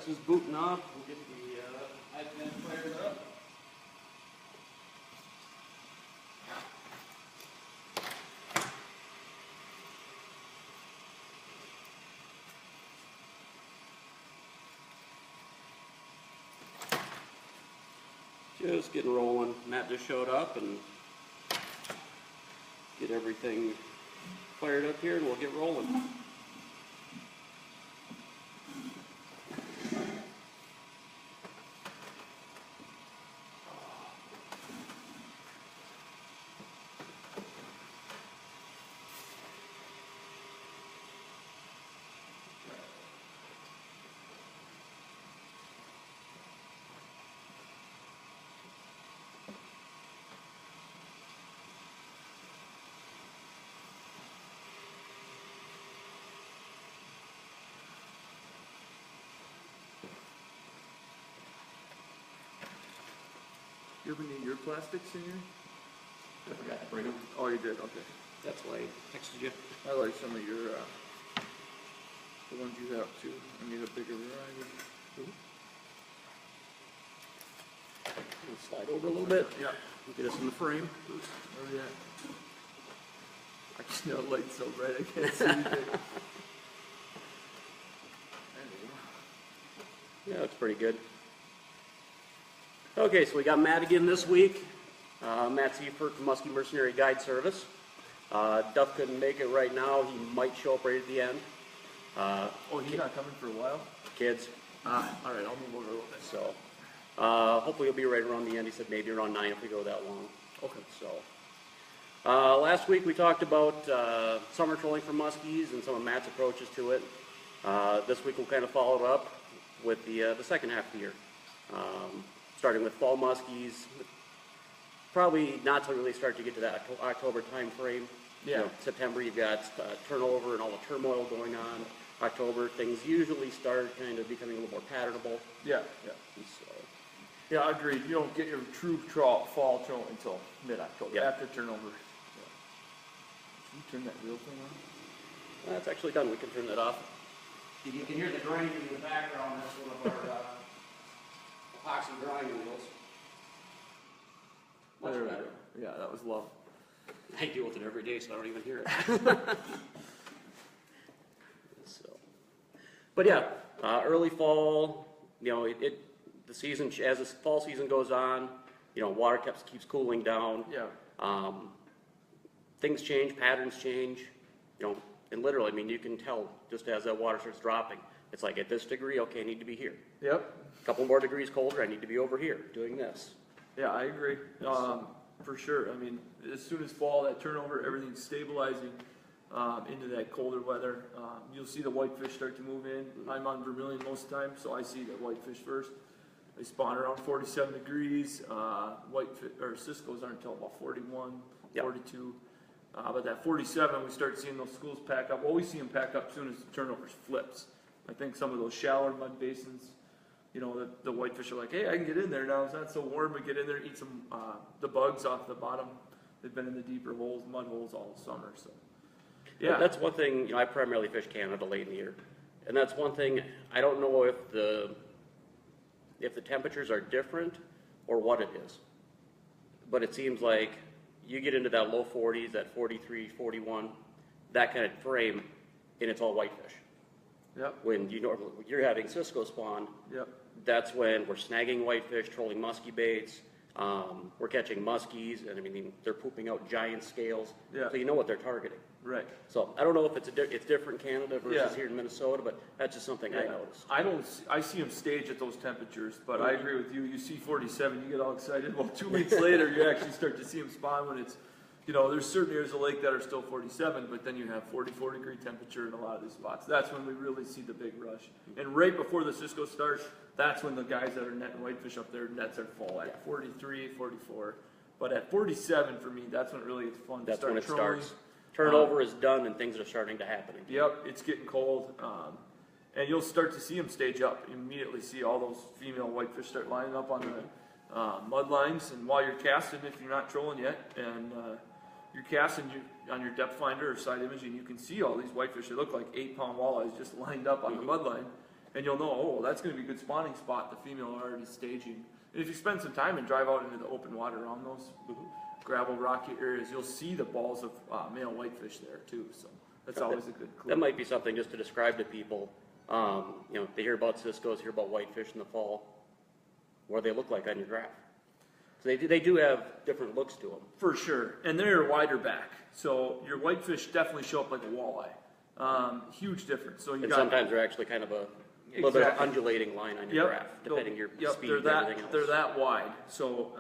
This is booting up. We'll get the iPad fired up. Just getting rolling. Matt just showed up and get everything fired up here and we'll get rolling. You ever need your plastics in here? I forgot to bring them. Oh, you did? Okay. That's why I texted you. I like some of your, the ones you have too. I need a bigger variety. We'll slide over a little bit. Yeah. Get us in the frame. Oh, yeah. I just know the light's so bright I can't see anything. Yeah, that's pretty good. Okay, so we got Matt again this week. Matt Seifert from Musky Mercenary Guide Service. Duff couldn't make it right now. He might show up right at the end. Oh, he's not coming for a while? Kids. All right, I'll move over a little bit. So, hopefully he'll be right around the end. He said maybe around 9 if we go that long. Okay. So, last week we talked about summer trolling for muskies and some of Matt's approaches to it. This week we'll kind of follow it up with the second half of the year. Starting with fall muskies, probably not to really start to get to that October time frame. Yeah. You know, September you've got turnover and all the turmoil going on. October things usually start kind of becoming a little more patternable. Yeah, yeah. So, Yeah, agreed. You don't get your true fall troll until mid-October, after turnover. Yeah. Can you turn that wheel thing on? that's actually done. We can turn that off. You can hear the grinding in the background. That's one of our epoxy grinding wheels. Much There we better. go. Yeah, that was low. I deal with it every day, so I don't even hear it. So, but yeah, early fall. You know, the season as the fall season goes on. You know, water keeps cooling down. Yeah. Things change, patterns change. You know, and literally, I mean, you can tell just as that water starts dropping. It's like at this degree, okay, I need to be here. Yep. A couple more degrees colder, I need to be over here doing this. Yeah, I agree. For sure. I mean, as soon as fall, that turnover, everything's stabilizing into that colder weather. You'll see the whitefish start to move in. I'm on Vermilion most of the time, so I see the whitefish first. They spawn around 47 degrees. Whitefish or Cisco's aren't until about 41, 42. But that 47, we start seeing those schools pack up. Well, we see them pack up as soon as the turnovers flips. I think some of those shallower mud basins, you know, the whitefish are like, hey, I can get in there now. It's not so warm. We get in there, eat some the bugs off the bottom. They've been in the deeper holes, mud holes all summer. So, yeah, that's one thing. You know, I primarily fish Canada late in the year, and that's one thing. I don't know if the temperatures are different or what it is, but it seems like you get into that low 40s, that 43, 41, that kind of frame, and it's all whitefish. Yep. When you're having Cisco spawn, Yep. that's when we're snagging whitefish, trolling musky baits. We're catching muskies, and I mean they're pooping out giant scales. Yeah. So you know what they're targeting. Right. So I don't know if it's different in Canada versus here in Minnesota, but that's just something I noticed. I see them stage at those temperatures, but I agree with you. You see 47, you get all excited. Well, 2 weeks later, you actually start to see them spawn when it's, you know, there's certain areas of the lake that are still 47, but then you have 44 degree temperature in a lot of these spots. That's when we really see the big rush. And right before the Cisco starts, that's when the guys that are netting whitefish up there, nets are full at 43, 44. But at 47, for me, that's when it really gets fun. That's to start when it trolling. starts. Turnover is done and things are starting to happen again. Yep, it's getting cold. And you'll start to see them stage up. You immediately see all those female whitefish start lining up on the mud lines. And while you're casting, if you're not trolling yet, and you're casting on your depth finder or side imaging, you can see all these whitefish. They look like 8-pound walleyes just lined up on the mud line. and you'll know, oh, that's going to be a good spawning spot. The female already staging. And if you spend some time and drive out into the open water around those gravel, rocky areas, you'll see the balls of male whitefish there too. So that's always a good clue. That might be something just to describe to people. They hear about Cisco's, hear about whitefish in the fall. What do they look like on your graph? So they do have different looks to them. For sure, and they're wider back. So your whitefish definitely show up like a walleye. Huge difference. So Sometimes they're actually kind of a little bit of undulating line on your graph, depending your speed and everything else. They're that wide. So,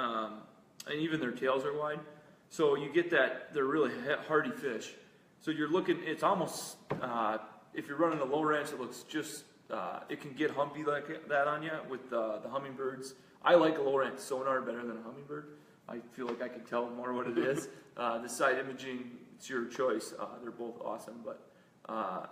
and even their tails are wide. So you get that, they're really hardy fish. So you're looking, it's almost, if you're running a low ranch, it looks just, it can get humpy like that on you with the hummingbirds. I like a low ranch sonar better than a hummingbird. I feel like I can tell more what it is. The side imaging, it's your choice. They're both awesome, but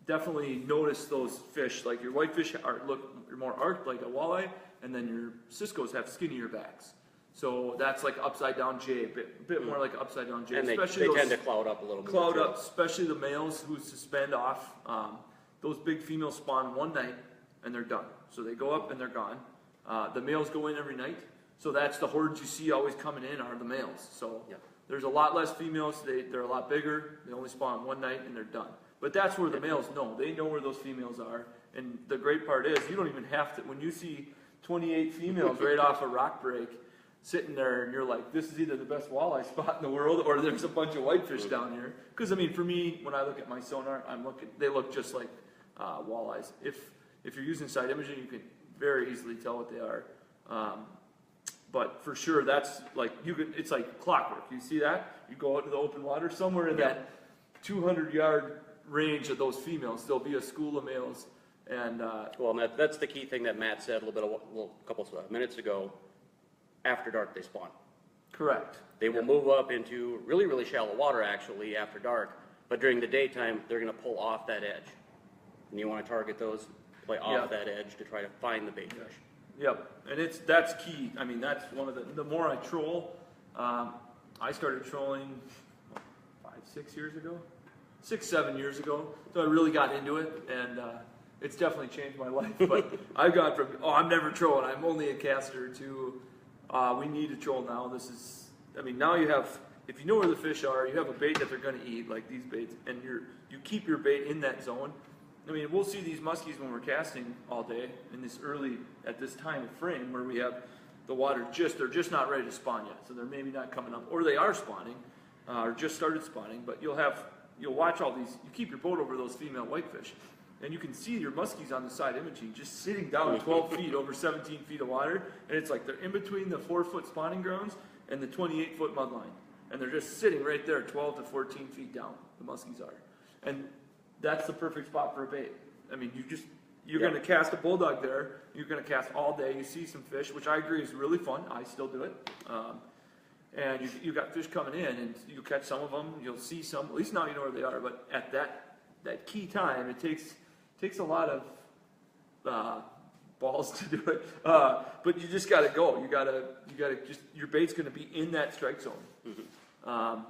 definitely notice those fish. Like your whitefish look more arched like a walleye, and then your Cisco's have skinnier backs. So that's like upside down J, a bit more like upside down J. And they tend to cloud up a little bit. Cloud up, especially the males who suspend off. Those big females spawn one night and they're done. So they go up and they're gone. The males go in every night. So that's the hordes you see always coming in are the males. So there's a lot less females. They're a lot bigger. They only spawn one night and they're done. But that's where the males know. They know where those females are. And the great part is you don't even have to, when you see 28 females right off a rock break sitting there and you're like, this is either the best walleye spot in the world or there's a bunch of whitefish down here. Because I mean, for me, when I look at my sonar, they look just like walleyes. If you're using side imaging, you can very easily tell what they are. But for sure, that's like, it's like clockwork. You see that? You go out to the open water, somewhere in that 200-yard range of those females, there'll be a school of males. And well, that's the key thing that Matt said a couple of minutes ago. After dark, they spawn. Correct. They will move up into really, really shallow water, actually, after dark. But during the daytime, they're going to pull off that edge. And you want to target those, play off that edge to try to find the bait fish. Yep, and that's key. I mean, that's one of the more I troll, I started trolling 6 years ago, 7 years ago. So I really got into it, and it's definitely changed my life. But I've gone from, I'm never trolling, I'm only a caster, to we need to troll now. Now you have, if you know where the fish are, you have a bait that they're going to eat, like these baits, and you keep your bait in that zone. I mean, we'll see these muskies when we're casting all day at this time of frame where we have the water they're just not ready to spawn yet. So they're maybe not coming up, or they are spawning, or just started spawning, but you'll watch all these, you keep your boat over those female whitefish, and you can see your muskies on the side imaging just sitting down 12 feet over 17 feet of water, and it's like they're in between the 4-foot spawning grounds and the 28-foot mud line. And they're just sitting right there 12 to 14 feet down, the muskies are. And that's the perfect spot for a bait. I mean, you're going to cast a bulldog there. You're going to cast all day. You see some fish, which I agree is really fun. I still do it. And you got fish coming in, and you catch some of them. You'll see some. At least now you know where they are. But at that key time, it takes a lot of balls to do it. But you just got to go. You got to just, your bait's going to be in that strike zone. Mm-hmm.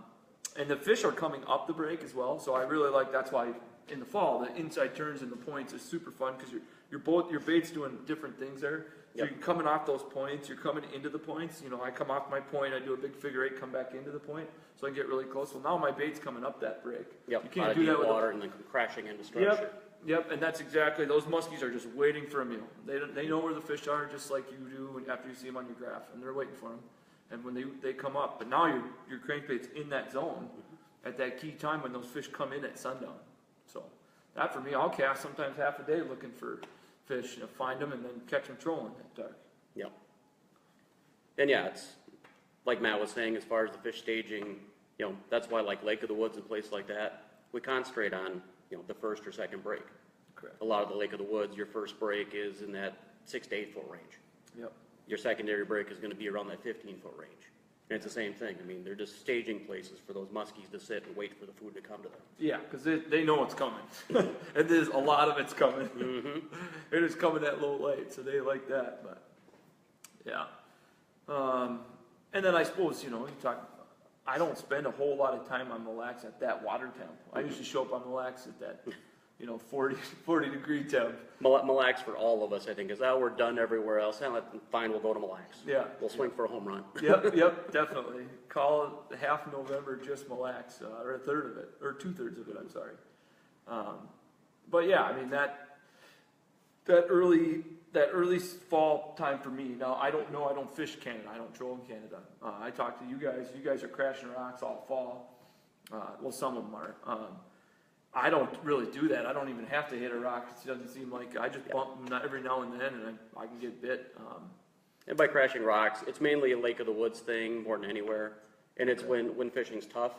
And the fish are coming up the break as well. So I really like, that's why in the fall, the inside turns and the points is super fun because your bait's doing different things there. So you're coming off those points, you're coming into the points. You know, I come off my point, I do a big figure eight, come back into the point, so I can get really close. Well, now my bait's coming up that break. Yep. You can't do that with water and then crashing into structure. Yep, and that's exactly, those muskies are just waiting for a meal. They know where the fish are just like you do after you see them on your graph, and they're waiting for them. And when they come up, but now your crankbait's in that zone at that key time when those fish come in at sundown. So that for me, I'll cast sometimes half a day looking for fish, find them and then catch them trolling at dark. Yep. And yeah, it's like Matt was saying, as far as the fish staging, that's why like Lake of the Woods and places like that, we concentrate on, the first or second break. Correct. A lot of the Lake of the Woods, your first break is in that 6 to 8 foot range. Yep. Your secondary break is going to be around that 15-foot range. And it's the same thing. I mean, they're just staging places for those muskies to sit and wait for the food to come to them. Yeah, because they know it's coming. And there's a lot of it's coming. Mm-hmm. It is coming that low light, so they like that. But yeah. And then I suppose, I don't spend a whole lot of time on Mille Lacs at that water temp. I usually show up on Mille Lacs at that 40 degree temp. Mille Lacs for all of us, I think, is we're done everywhere else. Fine, we'll go to Mille Lacs. Yeah. We'll swing for a home run. Yep, definitely. Call it half November just Mille Lacs, or a third of it, or 2/3 of it, I'm sorry. But yeah, I mean, that early fall time for me. Now, I don't fish Canada. I don't troll in Canada. I talk to you guys. You guys are crashing rocks all fall. Well, some of them are. I don't really do that. I don't even have to hit a rock. It doesn't seem like I just bump them every now and then, and I can get bit. And by crashing rocks, it's mainly a Lake of the Woods thing more than anywhere. And it's when fishing's tough,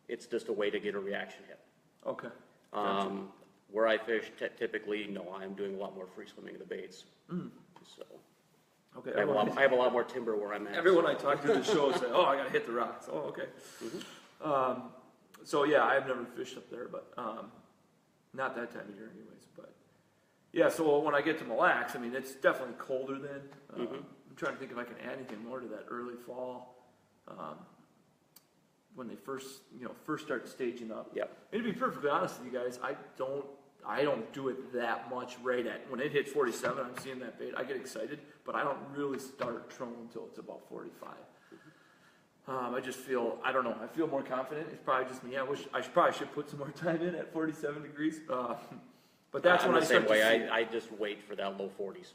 it's just a way to get a reaction hit. Okay. Gotcha. Where I fish, typically, no, I'm doing a lot more free swimming of the baits. So Okay. I have a lot more timber where I'm at. Everyone I talk to at the show say, "Oh, I gotta hit the rocks." Oh, okay. So yeah, I've never fished up there, but not that time of year, anyways. But yeah, so when I get to Mille Lacs, I mean, it's definitely colder then. I'm trying to think if I can add anything more to that early fall, when they first start staging up. Yep. And to be perfectly honest with you guys, I don't do it that much right at when it hits 47. I'm seeing that bait, I get excited, but I don't really start trolling until it's about 45. I just feel, I don't know, I feel more confident. It's probably just me. I probably should put some more time in at 47 degrees. But that's when I start to see. I just wait for that low 40s.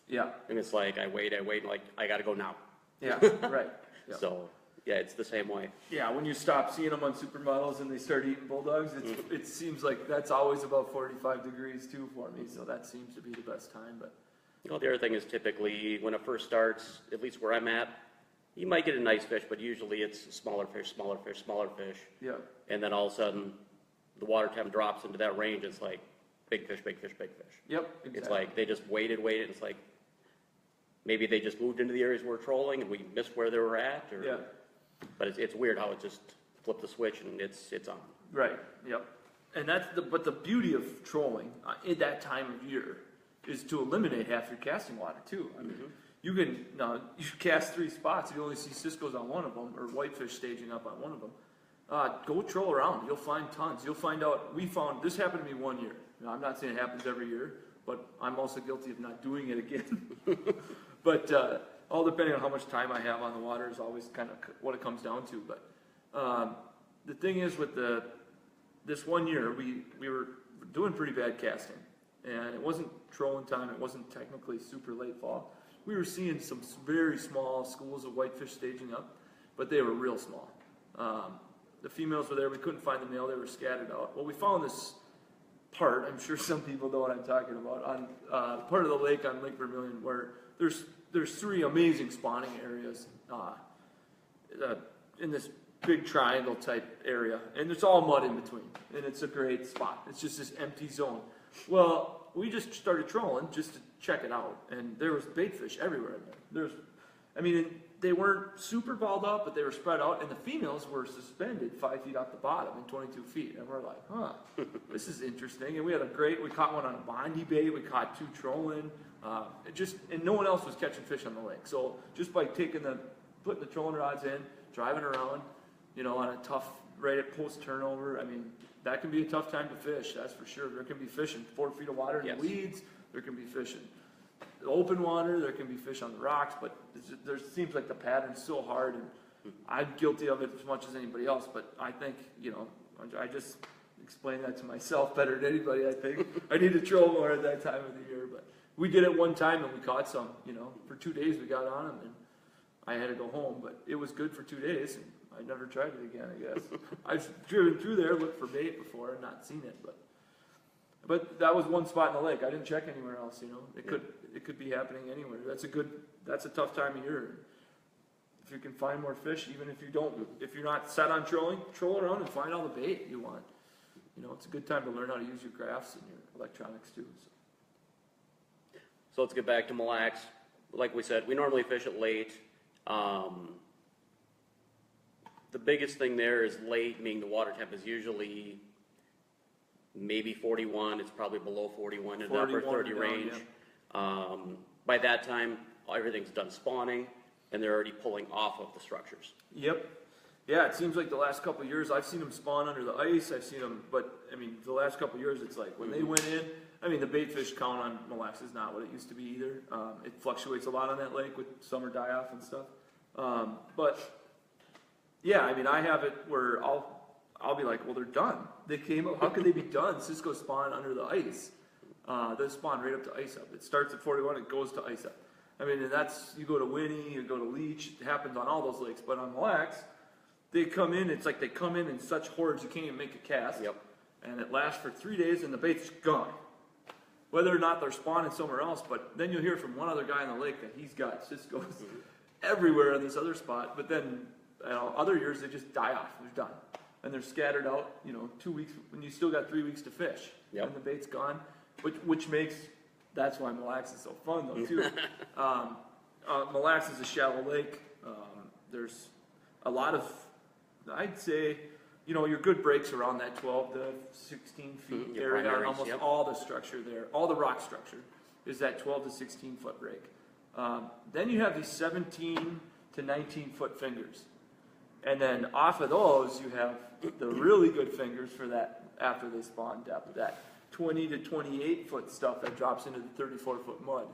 Yeah. And it's like I wait, like I got to go now. Yeah, right. Yeah. So yeah, it's the same way. Yeah, when you stop seeing them on supermodels and they start eating bulldogs, it seems like that's always about 45 degrees too for me. So that seems to be the best time. But The other thing is typically when it first starts, at least where I'm at, you might get a nice fish, but usually it's smaller fish, smaller fish, smaller fish. yeah, And then all of a sudden, the water temp drops into that range. It's like big fish, big fish, big fish. yep, exactly. It's like they just waited. And it's like maybe they just moved into the areas we're trolling and we missed where they were at. Or, Yeah. But it's weird how it just flipped the switch and it's on. Right. Yep. And but the beauty of trolling in that time of year is to eliminate half your casting water too. I mean, you cast 3 spots, you only see Cisco's on one of them, or Whitefish staging up on one of them. Go troll around. You'll find tons. You'll find out. This happened to me one year. Now, I'm not saying it happens every year, but I'm also guilty of not doing it again. But all depending on how much time I have on the water is always kind of what it comes down to. But the thing is with this one year, we were doing pretty bad casting. And it wasn't trolling time. It wasn't technically super late fall. We were seeing some very small schools of whitefish staging up, but they were real small. The females were there. We couldn't find the male. They were scattered out. Well, we found this part. I'm sure some people know what I'm talking about. On part of the lake on Lake Vermilion where there's 3 amazing spawning areas in this big triangle type area, and it's all mud in between, and it's a great spot. It's just this empty zone. Well, we just started trolling just to check it out, and there was bait fish everywhere in there. They weren't super balled up, but they were spread out, and the females were suspended 5 feet off the bottom and 22 feet, and we're like, this is interesting. And we caught one on a Bondi bait, we caught 2 trolling, and no one else was catching fish on the lake. So just by putting the trolling rods in, driving around, on a tough, right at post turnover, that can be a tough time to fish, that's for sure. There can be fish in 4 feet of water in the weeds, there can be fish in open water, there can be fish on the rocks, but there seems like the pattern's so hard, and I'm guilty of it as much as anybody else, but I think, I just explain that to myself better than anybody, I think. I need to troll more at that time of the year, but we did it one time and we caught some, for 2 days we got on them, and I had to go home, but it was good for 2 days, and I never tried it again, I guess. I've driven through there, looked for bait before, and not seen it, but that was one spot in the lake. I didn't check anywhere else, It could be happening anywhere. That's a tough time of year. If you can find more fish, even if you're not set on trolling, troll around and find all the bait you want. It's a good time to learn how to use your crafts and your electronics too. So let's get back to Mille Lacs. Like we said, we normally fish it late. The biggest thing there is late, meaning the water temp is usually maybe 41. It's probably below 41 in the upper 30 range. Yeah. By that time, everything's done spawning, and they're already pulling off of the structures. Yep. Yeah, it seems like the last couple of years I've seen them spawn under the ice. I've seen them, but I mean, the last couple of years it's like when they went in. I mean, the bait fish count on Mille is not what it used to be either. It fluctuates a lot on that lake with summer die off and stuff. But yeah, I mean, I have it where I'll be like, well, they're done. They came up. How could they be done? Cisco spawn under the ice. They spawn right up to ice up. It starts at 41. It goes to ice up. I mean, and that's, you go to Winnie, you go to Leech. It happens on all those lakes. But on Mille, they come in. It's like they come in such hordes you can't even make a cast. Yep. And it lasts for 3 days, and the bait's gone. Whether or not they're spawning somewhere else, but then you'll hear from one other guy in the lake that he's got Cisco's everywhere on this other spot. But then other years they just die off. They're done, and they're scattered out. 2 weeks when you still got 3 weeks to fish, and the bait's gone, which makes that's why Mille is so fun though too. Mille is a shallow lake. There's a lot of, I'd say, your good breaks around that 12 to 16 feet area on almost all the structure there. All the rock structure is that 12 to 16 foot break. Then you have these 17 to 19 foot fingers. And then off of those, you have the really good fingers for that after they spawn depth, that 20 to 28 foot stuff that drops into the 34 foot mud.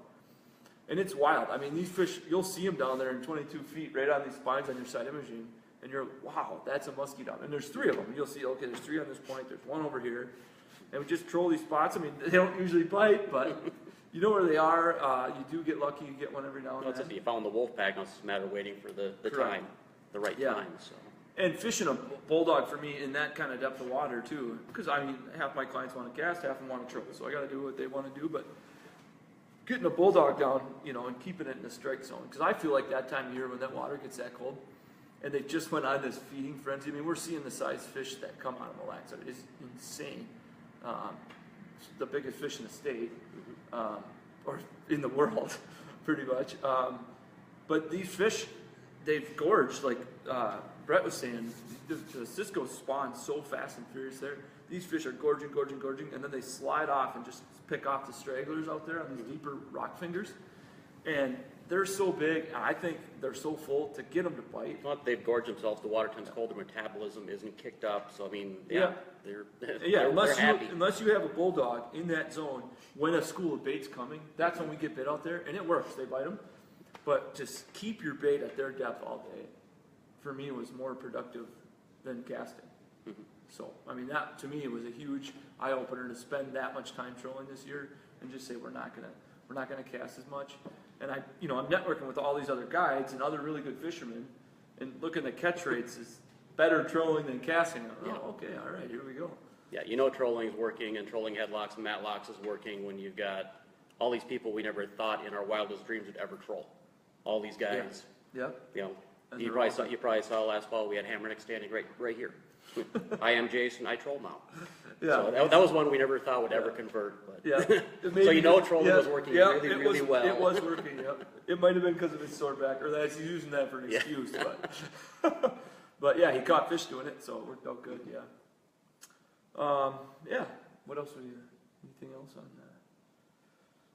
And it's wild. I mean, these fish, you'll see them down there in 22 feet right on these spines on your side imaging. And you're, wow, that's a muskie down. And there's 3 of them. You'll see, okay, there's 3 on this point. There's 1 over here. And we just troll these spots. I mean, they don't usually bite, but you know where they are. You do get lucky. You get one every now and then. If you found the wolf pack, it's just a matter of waiting for the time, the right time. So. And fishing a bulldog for me in that kind of depth of water too, because I mean, half my clients want to cast, half them want to troll. So I got to do what they want to do. But getting a bulldog down, and keeping it in the strike zone, because I feel like that time of year when that water gets that cold, and they just went on this feeding frenzy. I mean, we're seeing the size fish that come out of Mille. It is insane. It's the biggest fish in the state, or in the world, pretty much. But these fish, they've gorged, like Brett was saying, the Cisco spawn so fast and furious there. These fish are gorging, and then they slide off and just pick off the stragglers out there on these deeper rock fingers. And they're so big, and I think they're so full to get them to bite. Well, they've gorged themselves. The water temp's cold. Their metabolism isn't kicked up. So, I mean, they're happy. Unless you have a bulldog in that zone when a school of bait's coming, that's when we get bait out there, and it works. They bite them. But just keep your bait at their depth all day, for me, was more productive than casting. So, I mean, that to me it was a huge eye opener to spend that much time trolling this year and just say we're not gonna cast as much. And I'm networking with all these other guides and other really good fishermen, and looking at catch rates is better trolling than casting. Okay, all right, here we go. Yeah, trolling is working, and trolling headlocks and matlocks is working when you've got all these people we never thought in our wildest dreams would ever troll. All these guys. Yeah. You probably saw last fall we had Hammernick standing right here. I am Jason. I troll now. Yeah. So that was one we never thought would ever convert. But yeah. So trolling was working really well. It was working. Yep. It might have been because of his sore back, or that he's using that for an excuse. But but yeah, he caught fish doing it, so it worked out good. Yeah. What else? Anything else on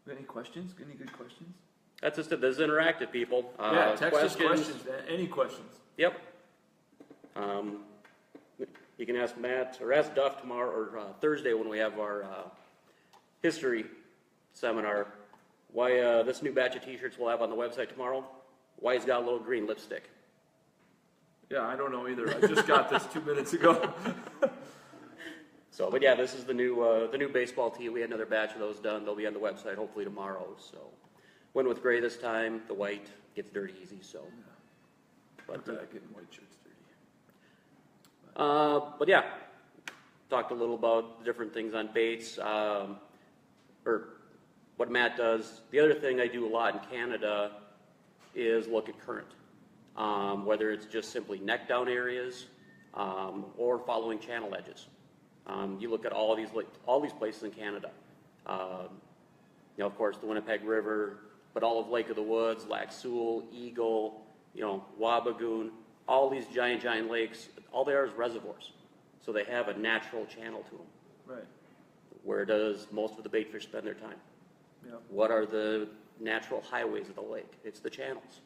that? Any questions? Any good questions? That's just it. This is interactive, people. Text us questions, man. Any questions? Yep. You can ask Matt or ask Duff tomorrow or Thursday when we have our history seminar. Why this new batch of T-shirts we'll have on the website tomorrow? Why he's got a little green lipstick? Yeah, I don't know either. I just got this 2 minutes ago. So, but yeah, this is the new baseball tee. We had another batch of those done. They'll be on the website hopefully tomorrow. So, went with gray this time. The white gets dirty easy. So, but getting white shirts dirty. But yeah, talked a little about the different things on baits, or what Matt does. The other thing I do a lot in Canada is look at current, whether it's just simply neck down areas or following channel edges. You look at all these places in Canada. Of course, the Winnipeg River, but all of Lake of the Woods, Lac Seul, Eagle, Wabagoon, all these giant lakes, all they are is reservoirs. So they have a natural channel to them. Right. Where does most of the bait fish spend their time? Yeah. What are the natural highways of the lake? It's the channels.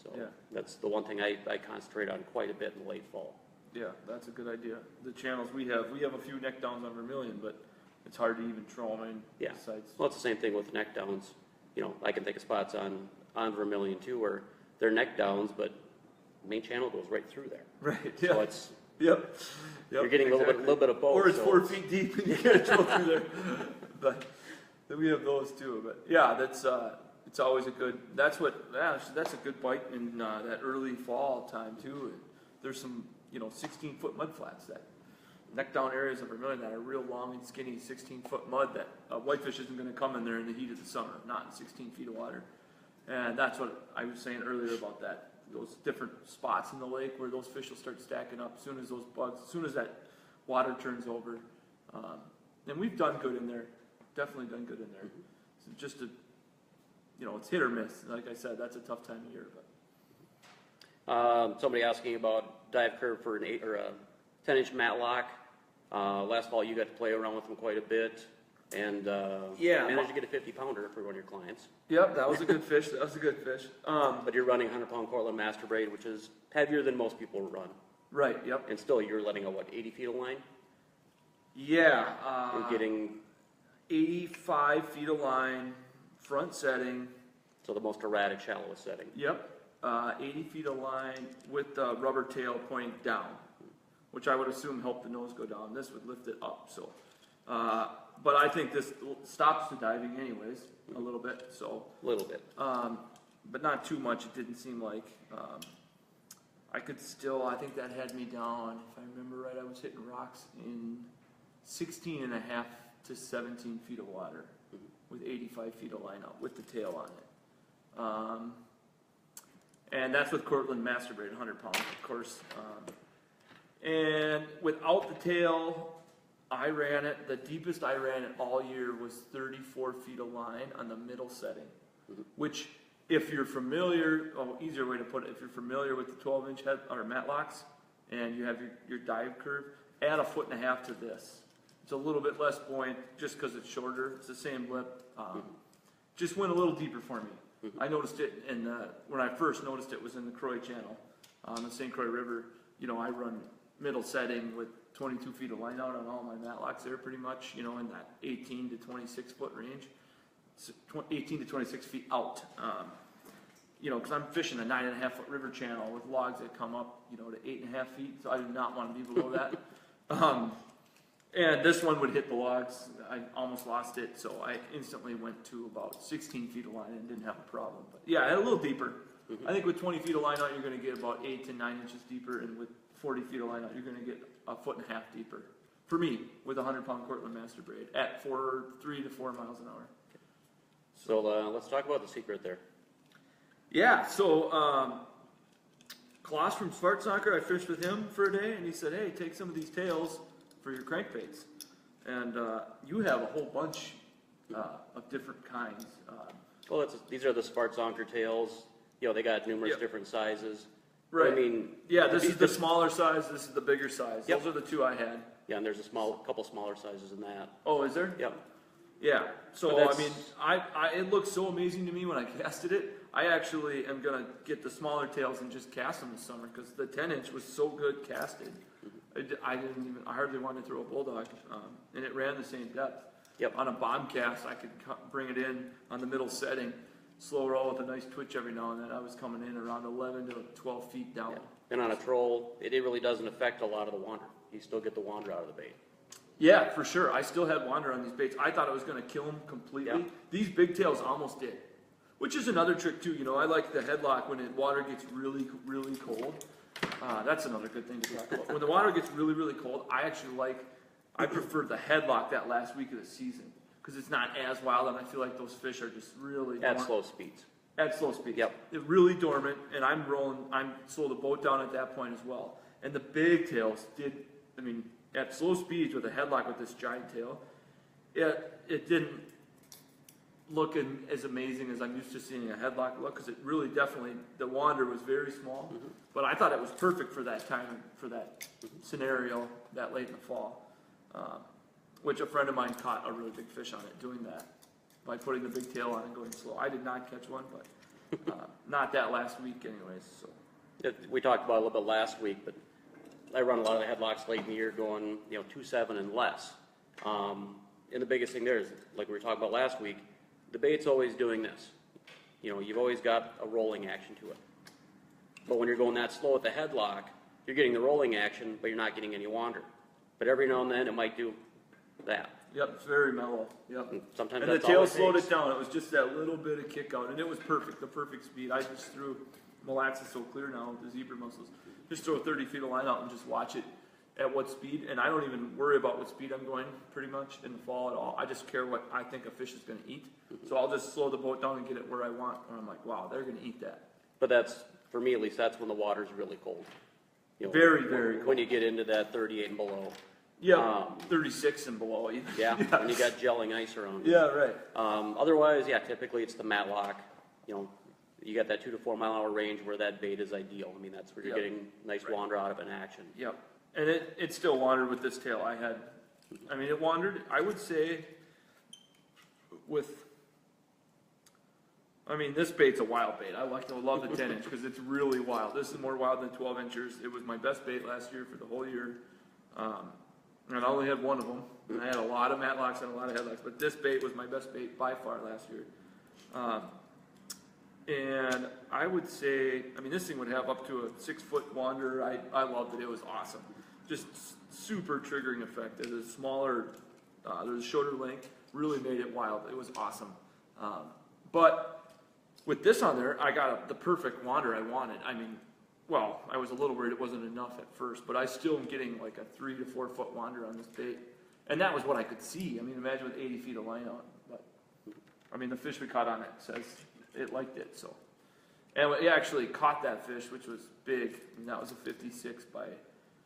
So Yeah. that's the one thing I concentrate on quite a bit in the late fall. Yeah, that's a good idea. The channels we have a few neck downs on Vermilion, but it's hard to even throw them in. Yeah. Besides, Well, it's the same thing with neck downs. You know, I can think of spots on Vermilion too where they're neck downs, but main channel goes right through there. right? So Yeah. it's Yep. you're getting a little bit of both. Or it's so 4 feet deep and you can't throw through there. But then we have those too. But yeah, that's it's always a good. That's a good bite in that early fall time too. And there's some 16-foot mud flats that neck down areas of Vermilion that are real long and skinny 16-foot mud that whitefish isn't going to come in there in the heat of the summer, not in 16 feet of water. And that's what I was saying earlier about that. Those different spots in the lake where those fish will start stacking up as soon as that water turns over. And we've done good in there, definitely done good in there. So just it's hit or miss. Like I said, that's a tough time of year. But somebody asking about dive curve for an 8 or a 10-inch matlock. Last fall you got to play around with them quite a bit, and managed to get a 50-pounder for one of your clients. Yep, that was a good fish. But you're running 100-pound Cortland master braid, which is heavier than most people run. Right. Yep. And still, you're letting out 80 feet of line. Yeah. You're getting 85 feet of line, front setting. so the most erratic, shallowest setting. Yep. 80 feet of line with the rubber tail pointing down, which I would assume helped the nose go down. This would lift it up. So, but I think this stops the diving anyways a little bit. So A little bit. but not too much. It didn't seem like. I think that had me down. If I remember right, I was hitting rocks in 16 and a half to 17 feet of water with 85 feet of line out with the tail on it. And that's with Cortland master braid, 100 pounds, of course. And without the tail, I ran it. The deepest I ran it all year was 34 feet of line on the middle setting, which, if you're familiar, easier way to put it, if you're familiar with the 12-inch head or matlocks, and you have your dive curve, add 1.5 feet to this. It's a little bit less buoyant just because it's shorter. It's the same lip. Just went a little deeper for me. I noticed it when I first noticed it was in the Croix Channel on the St. Croix River. I run middle setting with 22 feet of line out on all my matlocks there pretty much, in that 18 to 26 foot range. 18 to 26 feet out. Because I'm fishing a 9.5 foot river channel with logs that come up, to 8.5 feet, so I do not want to be below that. And this one would hit the logs. I almost lost it, so I instantly went to about 16 feet of line and didn't have a problem. But yeah, I had a little deeper. I think with 20 feet of line out, you're going to get about 8 to 9 inches deeper, and with 40 feet of line out, you're going to get 1.5 feet deeper. For me, with a 100-pound Cortland master braid at 3 to 4 miles an hour. So let's talk about the secret there. Yeah, so Klaus from Svartsaker, I fished with him for a day, and he said, hey, take some of these tails for your crankbaits. And you have a whole bunch of different kinds. Well, these are the Svartsaker tails. They got numerous Yep. different sizes. Right. I mean, yeah, this is the smaller size, this is the bigger size. Yep. Those are the two I had. yeah, and there's a couple smaller sizes in that. Oh, is there? Yep. Yeah. So, But I mean, it looked so amazing to me when I casted it. I actually am going to get the smaller tails and just cast them this summer because the 10-inch was so good casted. I hardly wanted to throw a bulldog, and it ran the same depth. Yep. On a bomb cast, I could bring it in on the middle setting, slow roll with a nice twitch every now and then. I was coming in around 11 to 12 feet down. Yeah. And on a troll, it really doesn't affect a lot of the wander. You still get the wander out of the bait. Yeah, for sure. I still had wander on these baits. I thought it was going to kill them completely. Yeah. These big tails almost did, which is another trick too. I like the headlock when the water gets really, really cold. That's another good thing to talk about. When the water gets really, really cold, I prefer the headlock that last week of the season because it's not as wild, and I feel like those fish are just really At slow speeds. At slow speeds. Yep. They're really dormant, and I'm slow the boat down at that point as well. And the big tails at slow speeds with a headlock with this giant tail, it didn't look as amazing as I'm used to seeing a headlock look, because it really definitely, the wander was very small, but I thought it was perfect for that time, for that scenario that late in the fall, which a friend of mine caught a really big fish on it doing that by putting the big tail on and going slow. I did not catch one, but Not that last week anyways, so. We talked about it a little bit last week, but I run a lot of the headlocks late in the year going, 2.7 and less. And the biggest thing there is, like we were talking about last week, the bait's always doing this. You've always got a rolling action to it. But when you're going that slow at the headlock, you're getting the rolling action, but you're not getting any wander. But every now and then it might do that. Yep, it's very mellow. Yep. And sometimes And that's the tail all it slowed takes. it down. It was just that little bit of kick out, and it was perfect, the perfect speed. I just threw, Mille is so clear now with the zebra mussels. Just throw 30 feet of line out and just watch it at what speed. And I don't even worry about what speed I'm going pretty much in the fall at all. I just care what I think a fish is going to eat. So I'll just slow the boat down and get it where I want. And I'm like, wow, they're going to eat that. But that's, for me at least, that's when the water's really cold. Very, very cold. When you get into that 38 and below. Yeah, 36 and below even. Yeah, when you got gelling ice around. Yeah, right. Otherwise, yeah, typically it's the matlock. You got that 2 to 4 mile an hour range where that bait is ideal. I mean, that's where you're getting nice wander out of an action. Yep. And it still wandered with this tail. It wandered, I would say, this bait's a wild bait. I love the 10 inch because it's really wild. This is more wild than 12 inchers. It was my best bait last year for the whole year. And I only had one of them. And I had a lot of matlocks and a lot of headlocks, but this bait was my best bait by far last year. And I would say, this thing would have up to a 6 foot wander. I loved it. It was awesome. Just super triggering effect. There's a smaller, there's a shorter length. Really made it wild. It was awesome. But with this on there, I got the perfect wander I wanted. I was a little worried it wasn't enough at first, but I still am getting like a 3 to 4 foot wander on this bait. And that was what I could see. Imagine with 80 feet of line out. But, the fish we caught on it says it liked it, so. And we actually caught that fish, which was big, and that was a 56 by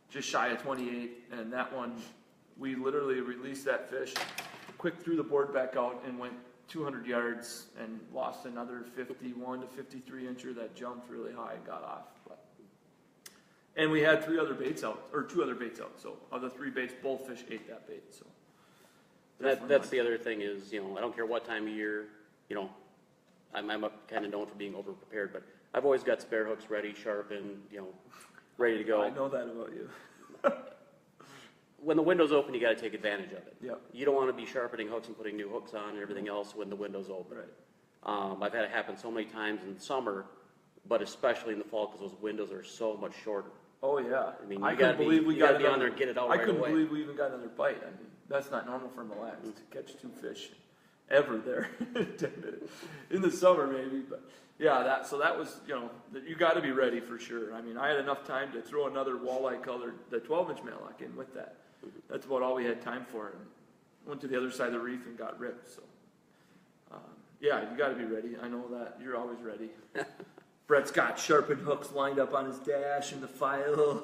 just shy of 28. And that one, we literally released that fish, quick threw the board back out and went 200 yards and lost another 51 to 53 incher that jumped really high and got off. And we had 2 other baits out. So of the 3 baits, both fish ate that bait. So That's the other thing is, I don't care what time of year, I'm kind of known for being over-prepared, but I've always got spare hooks ready, sharpened, ready to go. I know that about you. When the window's open, you got to take advantage of it. Yep. You don't want to be sharpening hooks and putting new hooks on and everything else when the window's open. Right. I've had it happen so many times in the summer, but especially in the fall because those windows are so much shorter. Oh yeah. You couldn't gotta believe we you got gotta be on there and get it out right away. I couldn't believe we even got another bite. That's not normal for Mille to catch 2 fish ever there in 10 minutes. In the summer maybe, but yeah, that was, you got to be ready for sure. I had enough time to throw another walleye colored, the 12-inch matlock in with that. That's about all we had time for. And went to the other side of the reef and got ripped. So, yeah, you got to be ready. I know that. You're always ready. Brett's got sharpened hooks lined up on his dash and the file.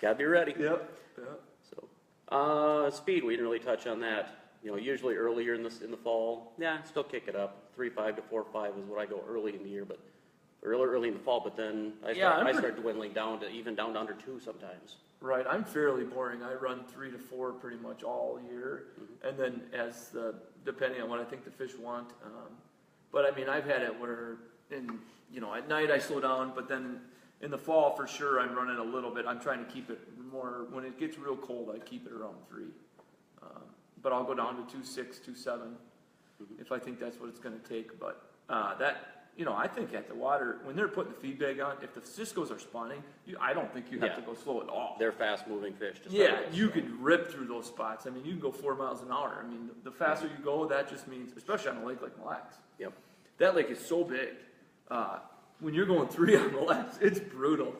Gotta be ready. Yep. So, speed, we didn't really touch on that. Usually earlier in the fall, still kick it up. 3.5 to 4.5 is what I go early in the year, but early in the fall. But then I start dwindling down to under 2 sometimes. Right, I'm fairly boring. I run 3 to 4 pretty much all year, and then depending on what I think the fish want. But I've had it where at night I slow down, but then in the fall for sure I'm running a little bit. I'm trying to keep it more, when it gets real cold, I keep it around 3. But I'll go down to 2.6, 2.7 if I think that's what it's going to take. But I think at the water, when they're putting the feed bag on, if the Ciscos are spawning, I don't think you have to go slow at all. They're fast-moving fish. You can rip through those spots. You can go 4 miles an hour. The faster you go, that just means, especially on a lake like Mille. Yep. That lake is so big. When you're going 3 on Mille, it's brutal.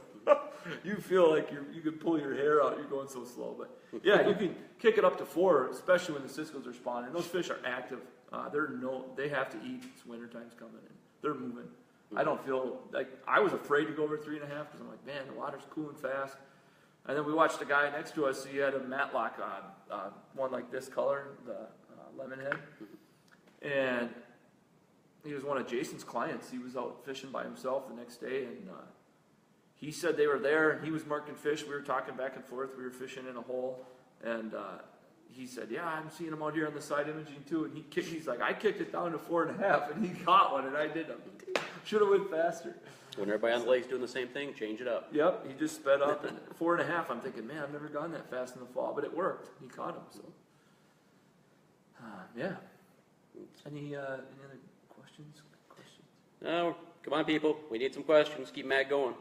You feel like you can pull your hair out. You're going so slow, but yeah, you can kick it up to 4, especially when the Ciscos are spawning. Those fish are active. They have to eat. It's winter time's coming in. They're moving. I don't feel like I was afraid to go over 3.5 because I'm like, man, the water's cooling fast. And then we watched a guy next to us. He had a matlock on, one like this color, the lemon head, and he was one of Jason's clients. He was out fishing by himself the next day, and he said they were there, and he was marking fish. We were talking back and forth. We were fishing in a hole, and he said, yeah, I'm seeing them out here on the side imaging too. And he's like, I kicked it down to 4.5, and he caught one, and I did. Should have went faster. When everybody on the lake's doing the same thing, change it up. Yep, he just sped up, and 4.5. I'm thinking, man, I've never gone that fast in the fall, but it worked. He caught him. So, yeah. Any other questions? No, come on, people. We need some questions. Keep Matt going.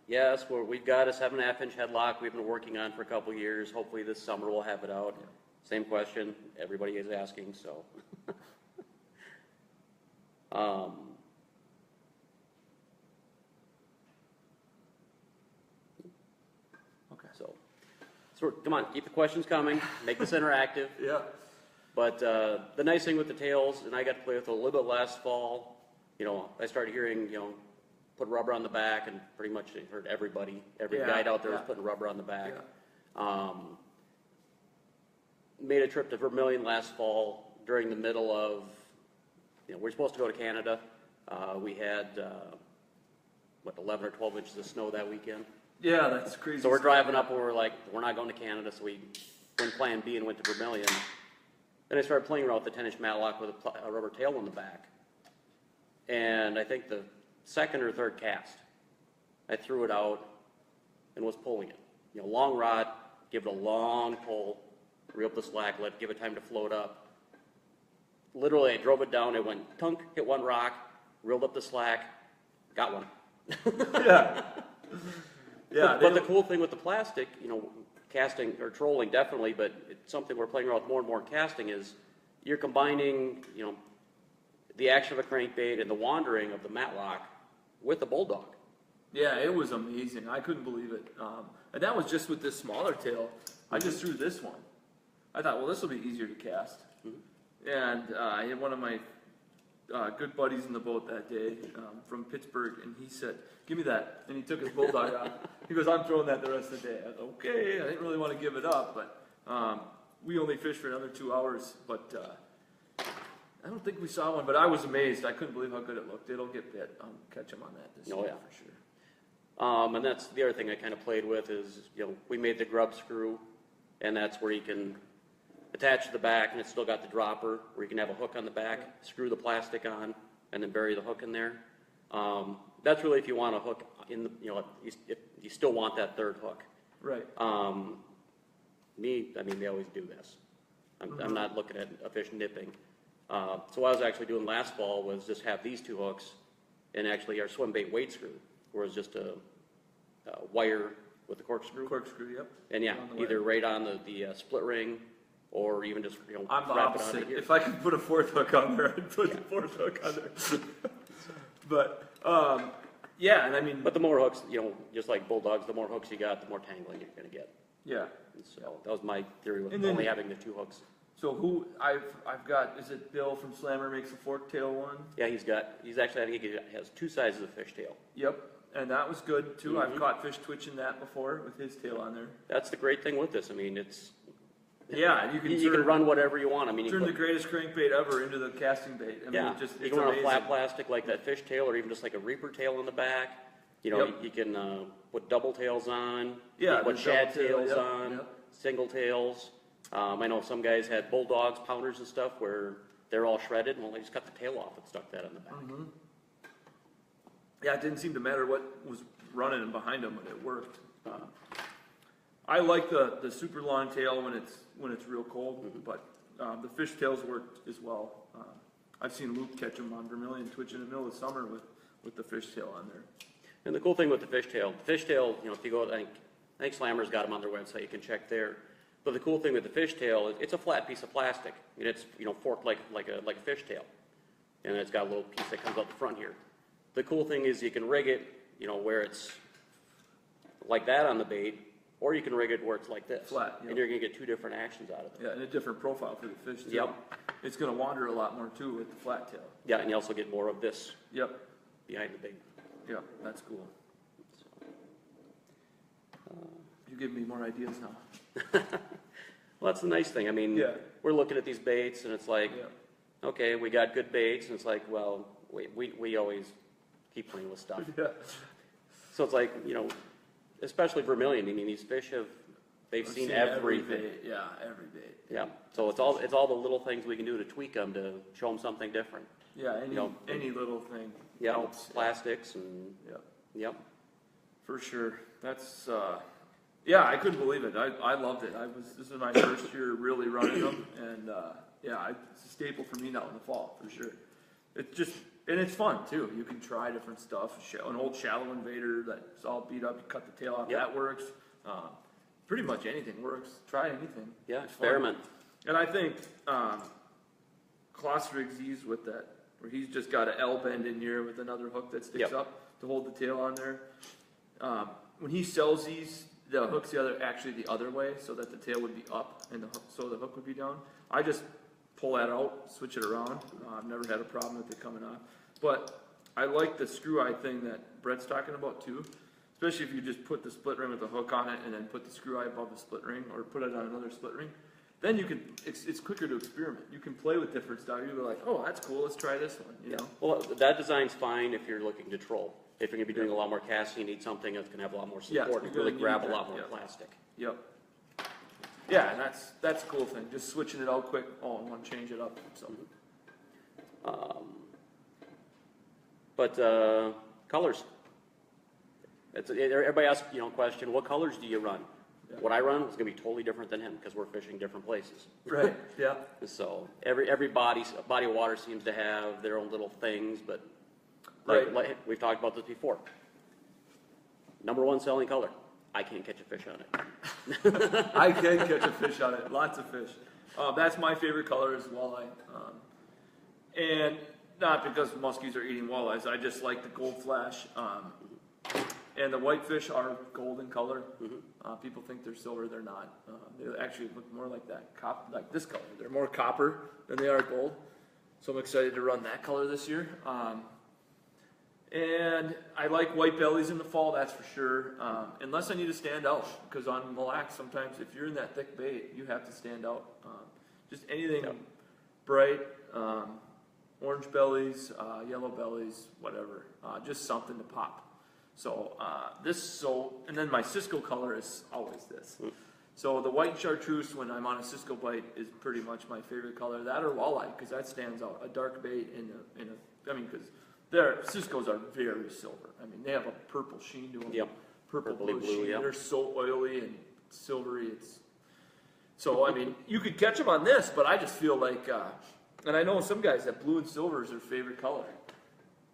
Yes, we've got a 7.5-inch headlock we've been working on for a couple years. Hopefully this summer we'll have it out. Yeah. Same question. Everybody is asking, so. Okay. So come on, keep the questions coming. Make this interactive. Yeah. But the nice thing with the tails, and I got to play with it a little bit last fall. I started hearing, put rubber on the back, and pretty much I heard every guide out there was putting rubber on the back. Yeah. Made a trip to Vermilion last fall during the middle of, we're supposed to go to Canada. We had, 11 or 12 inches of snow that weekend. Yeah, that's crazy. So we're driving up and we're like, we're not going to Canada, so we went plan B and went to Vermilion. Then I started playing around with the 10-inch matlock with a rubber tail on the back. And I think the second or third cast, I threw it out and was pulling it. Long rod, give it a long pull, reel up the slack, give it time to float up. Literally, I drove it down, it went tunk, hit one rock, reeled up the slack, got one. Yeah. Yeah. But the cool thing with the plastic, casting or trolling definitely, but it's something we're playing around with more and more in casting is you're combining, the action of a crankbait and the wandering of the matlock with the bulldog. Yeah, it was amazing. I couldn't believe it. And that was just with this smaller tail. I just threw this one. I thought, well, this will be easier to cast. Mm-hmm. And I had one of my good buddies in the boat that day from Pittsburgh, and he said, give me that. And he took his bulldog out. He goes, I'm throwing that the rest of the day. I was okay. I didn't really want to give it up, but we only fished for another 2 hours. But I don't think we saw one, but I was amazed. I couldn't believe how good it looked. It'll get bit. I'll catch him on that this year for sure. And that's the other thing I kind of played with is, we made the grub screw, and that's where you can attach to the back, and it's still got the dropper, where you can have a hook on the back, screw the plastic on, and then bury the hook in there. That's really if you want a hook in the, if you still want that third hook. Right. They always do this. I'm not looking at a fish nipping. So what I was actually doing last fall was just have these two hooks, and actually our swim bait weight screw, where it's just a wire with the corkscrew. Corkscrew, yep. And yeah, either right on the split ring, or even just I'm the wrap it opposite. on here. If I could put a fourth hook on there, I'd put the fourth hook on there. But yeah, and But the more hooks, just like bulldogs, the more hooks you got, the more tangling you're going to get. Yeah. And so that was my theory with And then- only having the two hooks. So who I've got, is it Bill from Slammer makes a fork tail one? Yeah, he's actually, I think he has two sizes of fishtail. Yep. And that was good too. Mm-hmm. I've caught fish twitching that before with his tail on there. That's the great thing with this. It's Yeah, and you can run whatever you want. Turn the greatest crankbait ever into the casting bait. You it's can run amazing. a flat plastic like that fish tail, or even just like a reaper tail on the back. Yep. You can put double tails on. Yeah, you can put the shad double tail, tails yep, on, yep. single tails. I know some guys had bulldogs, pounders, and stuff where they're all shredded. Well, they just cut the tail off and stuck that on the back. Mm-hmm. Yeah, it didn't seem to matter what was running behind them, but it worked. I like the super long tail when it's real cold, Mm-hmm. but the fish tails worked as well. I've seen Luke catch them on Vermilion twitch in the middle of summer with the fish tail on there. And the cool thing with the fishtail, if you go, I think Slammer's got them on their website. You can check there. But the cool thing with the fishtail is it's a flat piece of plastic, and it's forked like a fishtail, and it's got a little piece that comes out the front here. The cool thing is you can rig it, where it's like that on the bait, or you can rig it where it's like this, flat, and you're gonna get two different actions out of it. Yeah, and a different profile for the fish too. Yep. It's going to wander a lot more too with the flat tail. Yeah, and you also get more of this Yep. behind the bait. Yep, that's cool. You give me more ideas now. Well, that's the nice thing. Yeah. We're looking at these baits, and it's like, Yeah. okay, we got good baits, and it's like, well, we always keep playing with stuff. Yeah. So it's like, especially Vermilion. These fish They've I've seen every everything. bait. Yeah, every bait. Yeah. So it's all the little things we can do to tweak them to show them something different. Yeah, any You know, any little thing Yeah, helps. plastics and Yeah, yep. for sure. That's yeah, I couldn't believe it. I loved it. This is my first year really running them, and yeah, it's a staple for me now in the fall for sure. And it's fun too. You can try different stuff. An old shallow invader that's all beat up, you cut the tail off. Yep. That works. Pretty much anything works. Try anything. Yeah, It's fun. experiment. And I think Klaus rigs these with that, where he's just got an L bend in here with another hook that sticks Yep. up to hold the tail on there. When he sells these, the hook's actually the other way, so that the tail would be up and so the hook would be down. I just pull that out, switch it around. I've never had a problem with it coming off. But I like the screw eye thing that Brett's talking about too. Especially if you just put the split ring with the hook on it and then put the screw eye above the split ring or put it on another split ring. Then you can, it's quicker to experiment. You can play with different stuff. You're like, oh, that's cool, let's try this one, you know? Well, that design's fine if you're looking to troll. If you're gonna be doing a lot more casting, you need something that's gonna have a lot more Yeah, support you and really really grab need a lot that, more yeah. plastic. Yep. Yeah, and that's a cool thing. Just switching it out quick, all in one, change it up, so. But colors. Everybody asks, question, what colors do you run? Yeah. What I run is gonna be totally different than him because we're fishing different places. Right, yeah. So every body of water seems to have their own little things, but Right. like we've talked about this before. Number one selling color. I can't catch a fish on it. I can catch a fish on it, lots of fish. That's my favorite color is walleye. And not because muskies are eating walleyes, I just like the gold flash. And the whitefish are golden color. People think they're silver, they're not. They actually look more like like this color. They're more copper than they are gold. So I'm excited to run that color this year. And I like white bellies in the fall, that's for sure. Unless I need to stand out, because on Mille sometimes if you're in that thick bait, you have to stand out. Just anything bright, orange bellies, yellow bellies, whatever. Just something to pop. So and then my Cisco color is always this. So the white chartreuse when I'm on a Cisco bite is pretty much my favorite color. That or walleye, because that stands out. A dark bait because Cisco's are very silver. I mean, they have a purple sheen to them. Yep. Purple Purpley blue blue, sheen. yep. They're so oily and silvery. So I mean, you could catch them on this, but I just feel like, and I know some guys that blue and silver is their favorite color.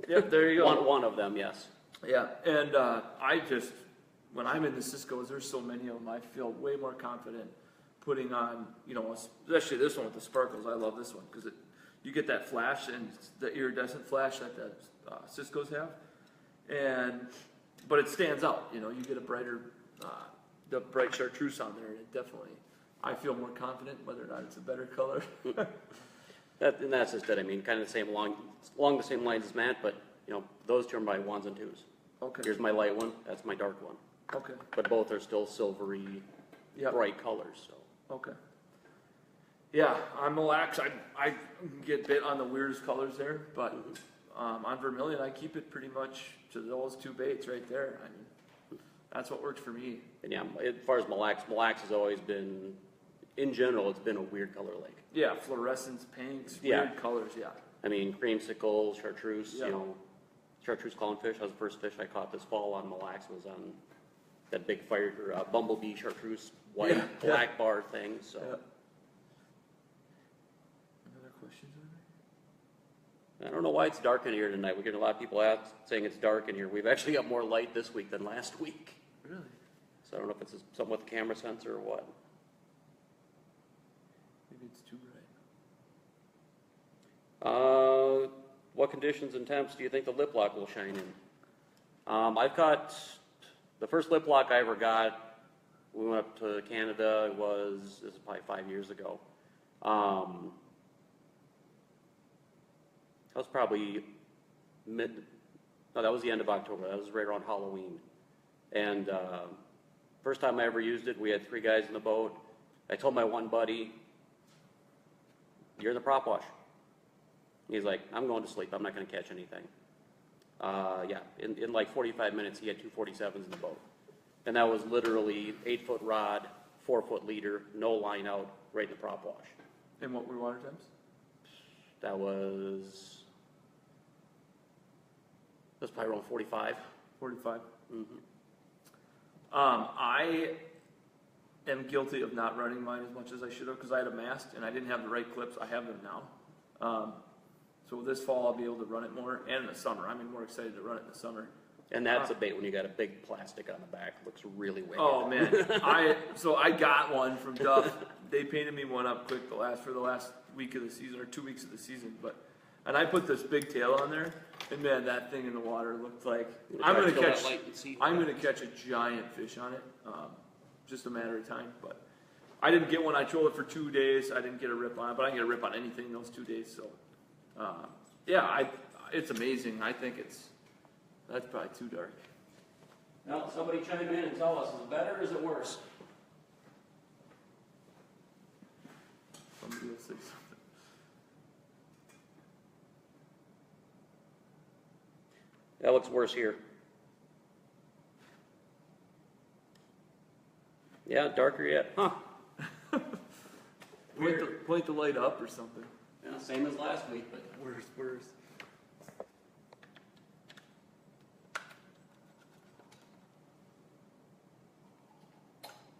Yep, there you go. One of them, yes. Yeah, and when I'm in the Cisco's, there's so many of them, I feel way more confident putting on, especially this one with the sparkles. I love this one because you get that flash and the iridescent flash that the Cisco's have, but it stands out. You get a brighter, the bright chartreuse on there, and it definitely, I feel more confident whether or not it's a better color. That's just it. I mean, kind of along the same lines as Matt, but those two are my ones and twos. Okay. Here's my light one. That's my dark one. Okay. But both are still silvery, bright colors. So. Okay. Yeah, on Mille, I get bit on the weirdest colors there, but on Vermilion, I keep it pretty much to those two baits right there. I mean, that's what works for me. And yeah, as far as Mille has always been, in general, it's been a weird color lake. Yeah, fluorescence, pinks, weird colors, yeah. I mean, creamsicle, chartreuse, Yeah. Chartreuse clownfish. That was the first fish I caught this fall on Mille was on that big bumblebee chartreuse white black bar thing. So. Yeah. Other questions on there? I don't know why it's dark in here tonight. We're getting a lot of people saying it's dark in here. We've actually got more light this week than last week. Really? So I don't know if it's something with the camera sensor or what. Maybe it's too bright. What conditions and temps do you think the lip lock will shine in? I've got the first lip lock I ever got. We went up to Canada. This is probably 5 years ago. That was probably that was the end of October. That was right around Halloween. And first time I ever used it, we had 3 guys in the boat. I told my one buddy, "You're in the prop wash." He's like, "I'm going to sleep. I'm not going to catch anything." In like 45 minutes, he had 2 47s in the boat. And that was literally 8-foot rod, 4-foot leader, no line out, right in the prop wash. And what were water temps? That was probably around 45. 45. Mm-hmm. I am guilty of not running mine as much as I should have because I had a mast and I didn't have the right clips. I have them now. So this fall I'll be able to run it more, and in the summer. I'm more excited to run it in the summer. And that's a bait when you got a big plastic on the back. It looks really wicked. Oh man, I got one from Duff. They painted me one up quick for the last week of the season or 2 weeks of the season, and I put this big tail on there, and man, that thing in the water looked like I'm gonna catch a giant fish on it. Just a matter of time. But I didn't get one. I trolled it for 2 days. I didn't get a rip on it, but I can get a rip on anything in those 2 days. So it's amazing. I think that's probably too dark. Now, somebody chime in and tell us, is it better or is it worse? Somebody will say something. That looks worse here. Yeah, darker yet. Huh. Point the light up or something. Yeah, same as last week, but Worse.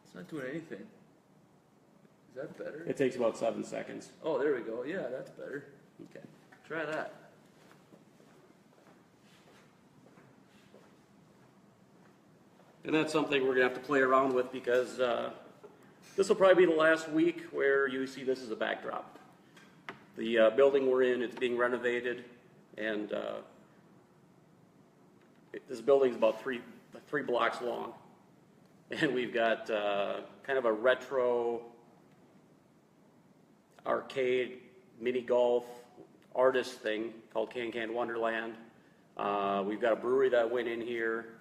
It's not doing anything. Is that better? it takes about 7 seconds. Oh, there we go. Yeah, that's better. Okay. Try that. And that's something we're going to have to play around with because this will probably be the last week where you see this as a backdrop. The building we're in, it's being renovated, and this building is about three blocks long. And we've got kind of a retro arcade mini golf artist thing called Can Wonderland. We've got a brewery that went in here.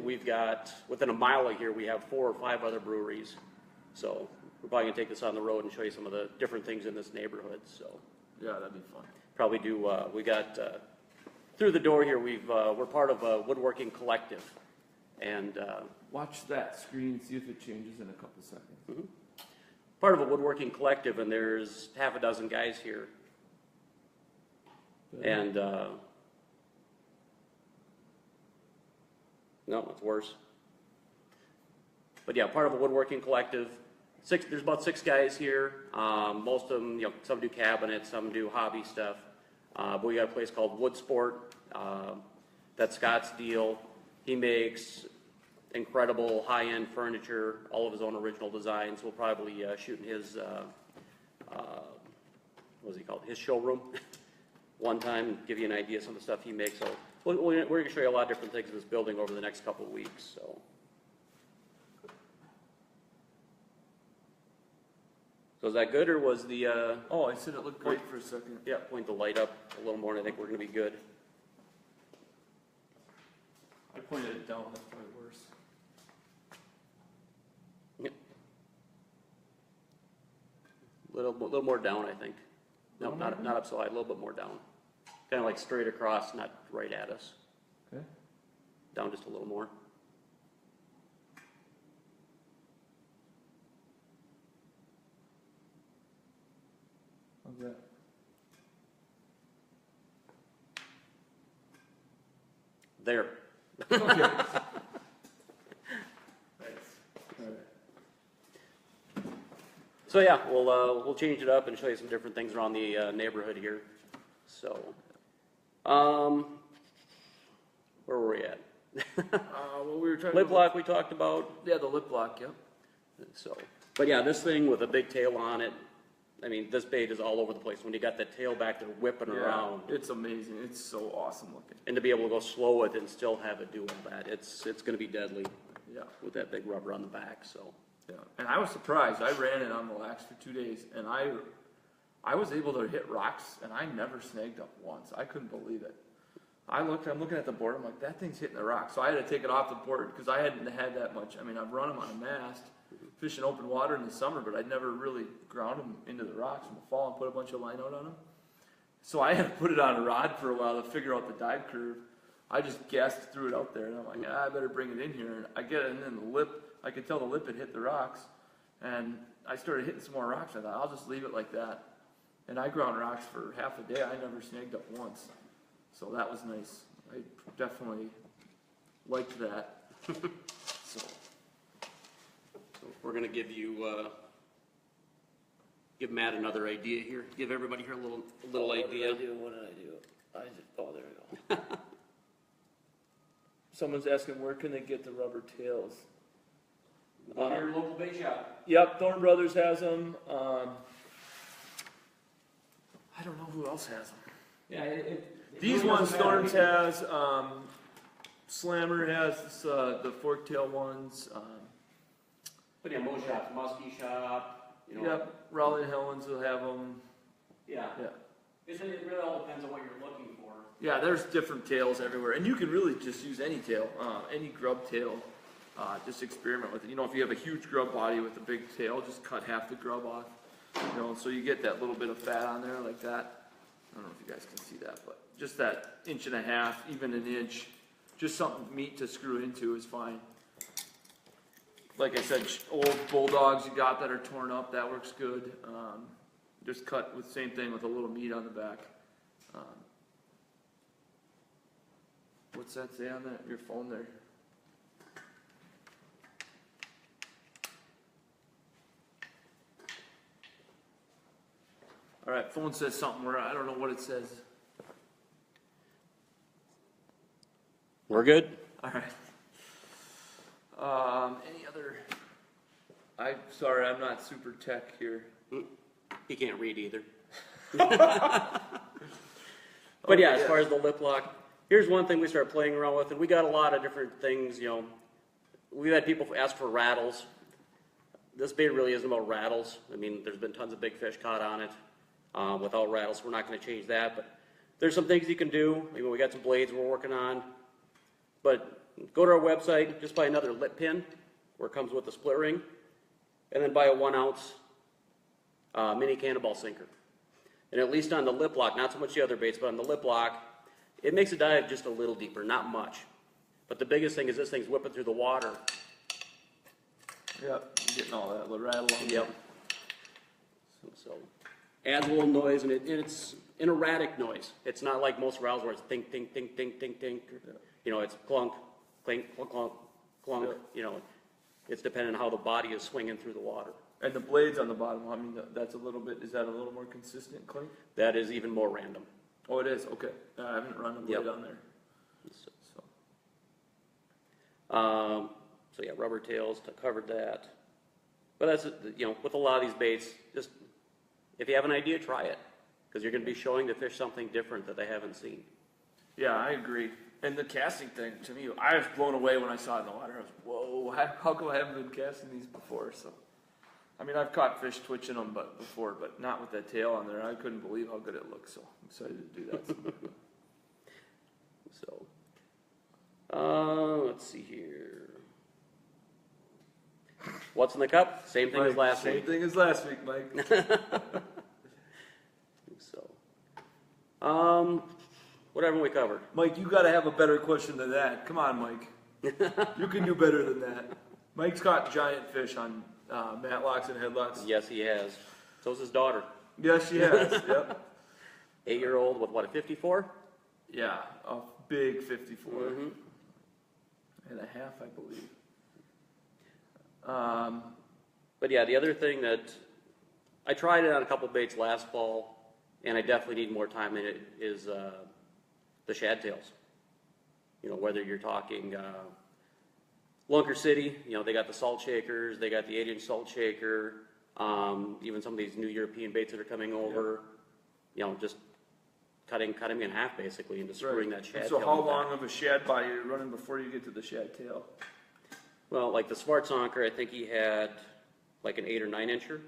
We've got, within a mile of here, we have 4 or 5 other breweries. So we're probably going to take this on the road and show you some of the different things in this neighborhood. So Yeah, that'd be fun. probably do, we got, through the door here, we're part of a woodworking collective. And Watch that screen, see if it changes in a couple seconds. mm-hmm. Part of a woodworking collective, and there's half a dozen guys here. And no, it's worse. But yeah, part of a woodworking collective. There's about 6 guys here. Most of them, some do cabinets, some do hobby stuff. But we got a place called Wood Sport. That's Scott's deal. He makes incredible high-end furniture, all of his own original designs. We'll probably shoot in his, what's he called? His showroom one time and give you an idea of some of the stuff he makes. So we're going to show you a lot of different things in this building over the next couple of weeks. So is that good, or was the... Oh, I said it looked great for a second. Yeah, point the light up a little more, and I think we're going to be good. I pointed it down, that's probably worse. Yep. Little more down, I think. No, not up so high, a little bit more down. Kind of like straight across, not right at us. Okay. Down just a little more. How's that? There. Okay. Thanks. All right. So yeah, we'll change it up and show you some different things around the neighborhood here. So, where were we at? Well, we were trying Lip lock we talked about. Yeah, the lip lock, yep. So, but yeah, this thing with a big tail on it. I mean, this bait is all over the place. When you got that tail back there whipping around, It's amazing. It's so awesome looking. and to be able to go slow with it and still have it do all that, it's going to be deadly Yeah. with that big rubber on the back. So, Yeah. And I was surprised. I ran it on the lax for 2 days, and I was able to hit rocks, and I never snagged up once. I couldn't believe it. I'm looking at the board. I'm like, that thing's hitting the rock. So I had to take it off the board because I hadn't had that much. I mean, I've run them on a mast, fishing open water in the summer, but I'd never really ground them into the rocks in the fall and put a bunch of line out on them. So I had to put it on a rod for a while to figure out the dive curve. I just gassed threw it out there, and I'm like, I better bring it in here. And I get it, and then the lip, I could tell the lip had hit the rocks. And I started hitting some more rocks. I thought, I'll just leave it like that. And I ground rocks for half a day. I never snagged up once. So that was nice. I definitely liked that. So we're gonna give you, give Matt another idea here. Give everybody here a little idea. What did I do? Oh, there we go. Someone's asking, where can they get the rubber tails? Go to your local bait shop. Yep, Thorn Brothers has them. I don't know who else has them. Yeah, These ones Thorns has. Slammer has the fork tail ones. But yeah, most shops, Musky shop, you know. Yep, Raleigh and Helens will have them. Yeah. Yeah. It really all depends on what you're looking for. Yeah, there's different tails everywhere, and you can really just use any tail, any grub tail. Just experiment with it. You know, if you have a huge grub body with a big tail, just cut half the grub off. You know, so you get that little bit of fat on there like that. I don't know if you guys can see that, but just that 1.5 inches, even an inch, just something meat to screw into is fine. Like I said, old bulldogs you got that are torn up, that works good. Just cut with same thing with a little meat on the back. What's that say on that your phone there? All right, phone says something where I don't know what it says. We're good? All right. Any other? I'm sorry, I'm not super tech here. He can't read either. But yeah, as far as the lip lock, here's one thing we started playing around with, and we got a lot of different things, you know. We've had people ask for rattles. This bait really isn't about rattles. I mean, there's been tons of big fish caught on it without rattles. We're not going to change that, but there's some things you can do. I mean, we got some blades we're working on. But go to our website, just buy another lip pin, where it comes with a split ring, and then buy a 1 ounce mini cannonball sinker. And at least on the lip lock, not so much the other baits, but on the lip lock, it makes the dive just a little deeper, not much. But the biggest thing is this thing's whipping through the water. Yep, getting all that little rattle on. Yep. So adds a little noise, and it's an erratic noise. It's not like most rattles where it's think, think, think, think, think, think. You know, it's clunk, clink, clunk, clunk, clunk. Yep. You know, it's depending on how the body is swinging through the water. And the blades on the bottom, I mean, that's a little bit, is that a little more consistent clink? That is even more random. Oh, it is? Okay. I haven't run a blade on there. So yeah, rubber tails, covered that. But that's, you know, with a lot of these baits, just, if you have an idea, try it. Because you're going to be showing the fish something different that they haven't seen. Yeah, I agree. And the casting thing, to me, I was blown away when I saw it in the water. I was, whoa, how come I haven't been casting these before? So, I mean, I've caught fish twitching them before, but not with that tail on there. I couldn't believe how good it looked, so I'm excited to do that sometime. Let's see here. What's in the cup? Same thing as last week. Same thing as last week, Mike. What haven't we covered? Mike, you got to have a better question than that. Come on, Mike. You can do better than that. Mike's caught giant fish on matlocks and headlocks. Yes, he has. So's his daughter. Yes, she has. Yep. 8-year-old with what, a 54? Yeah, a big 54. Mm-hmm. And a half, I believe. But yeah, the other thing that I tried it on a couple baits last fall, and I definitely need more time in it, is the shad tails. You know, whether you're talking Lunker City, you know, they got the salt shakers, they got the 8-inch salt shaker, even some of these new European baits that are coming over, you know, just cutting in half basically and just screwing that shad tail. So how long of a shad body are you running before you get to the shad tail? Well, like the Schwarzanker, I think he had like an 8 or 9 incher.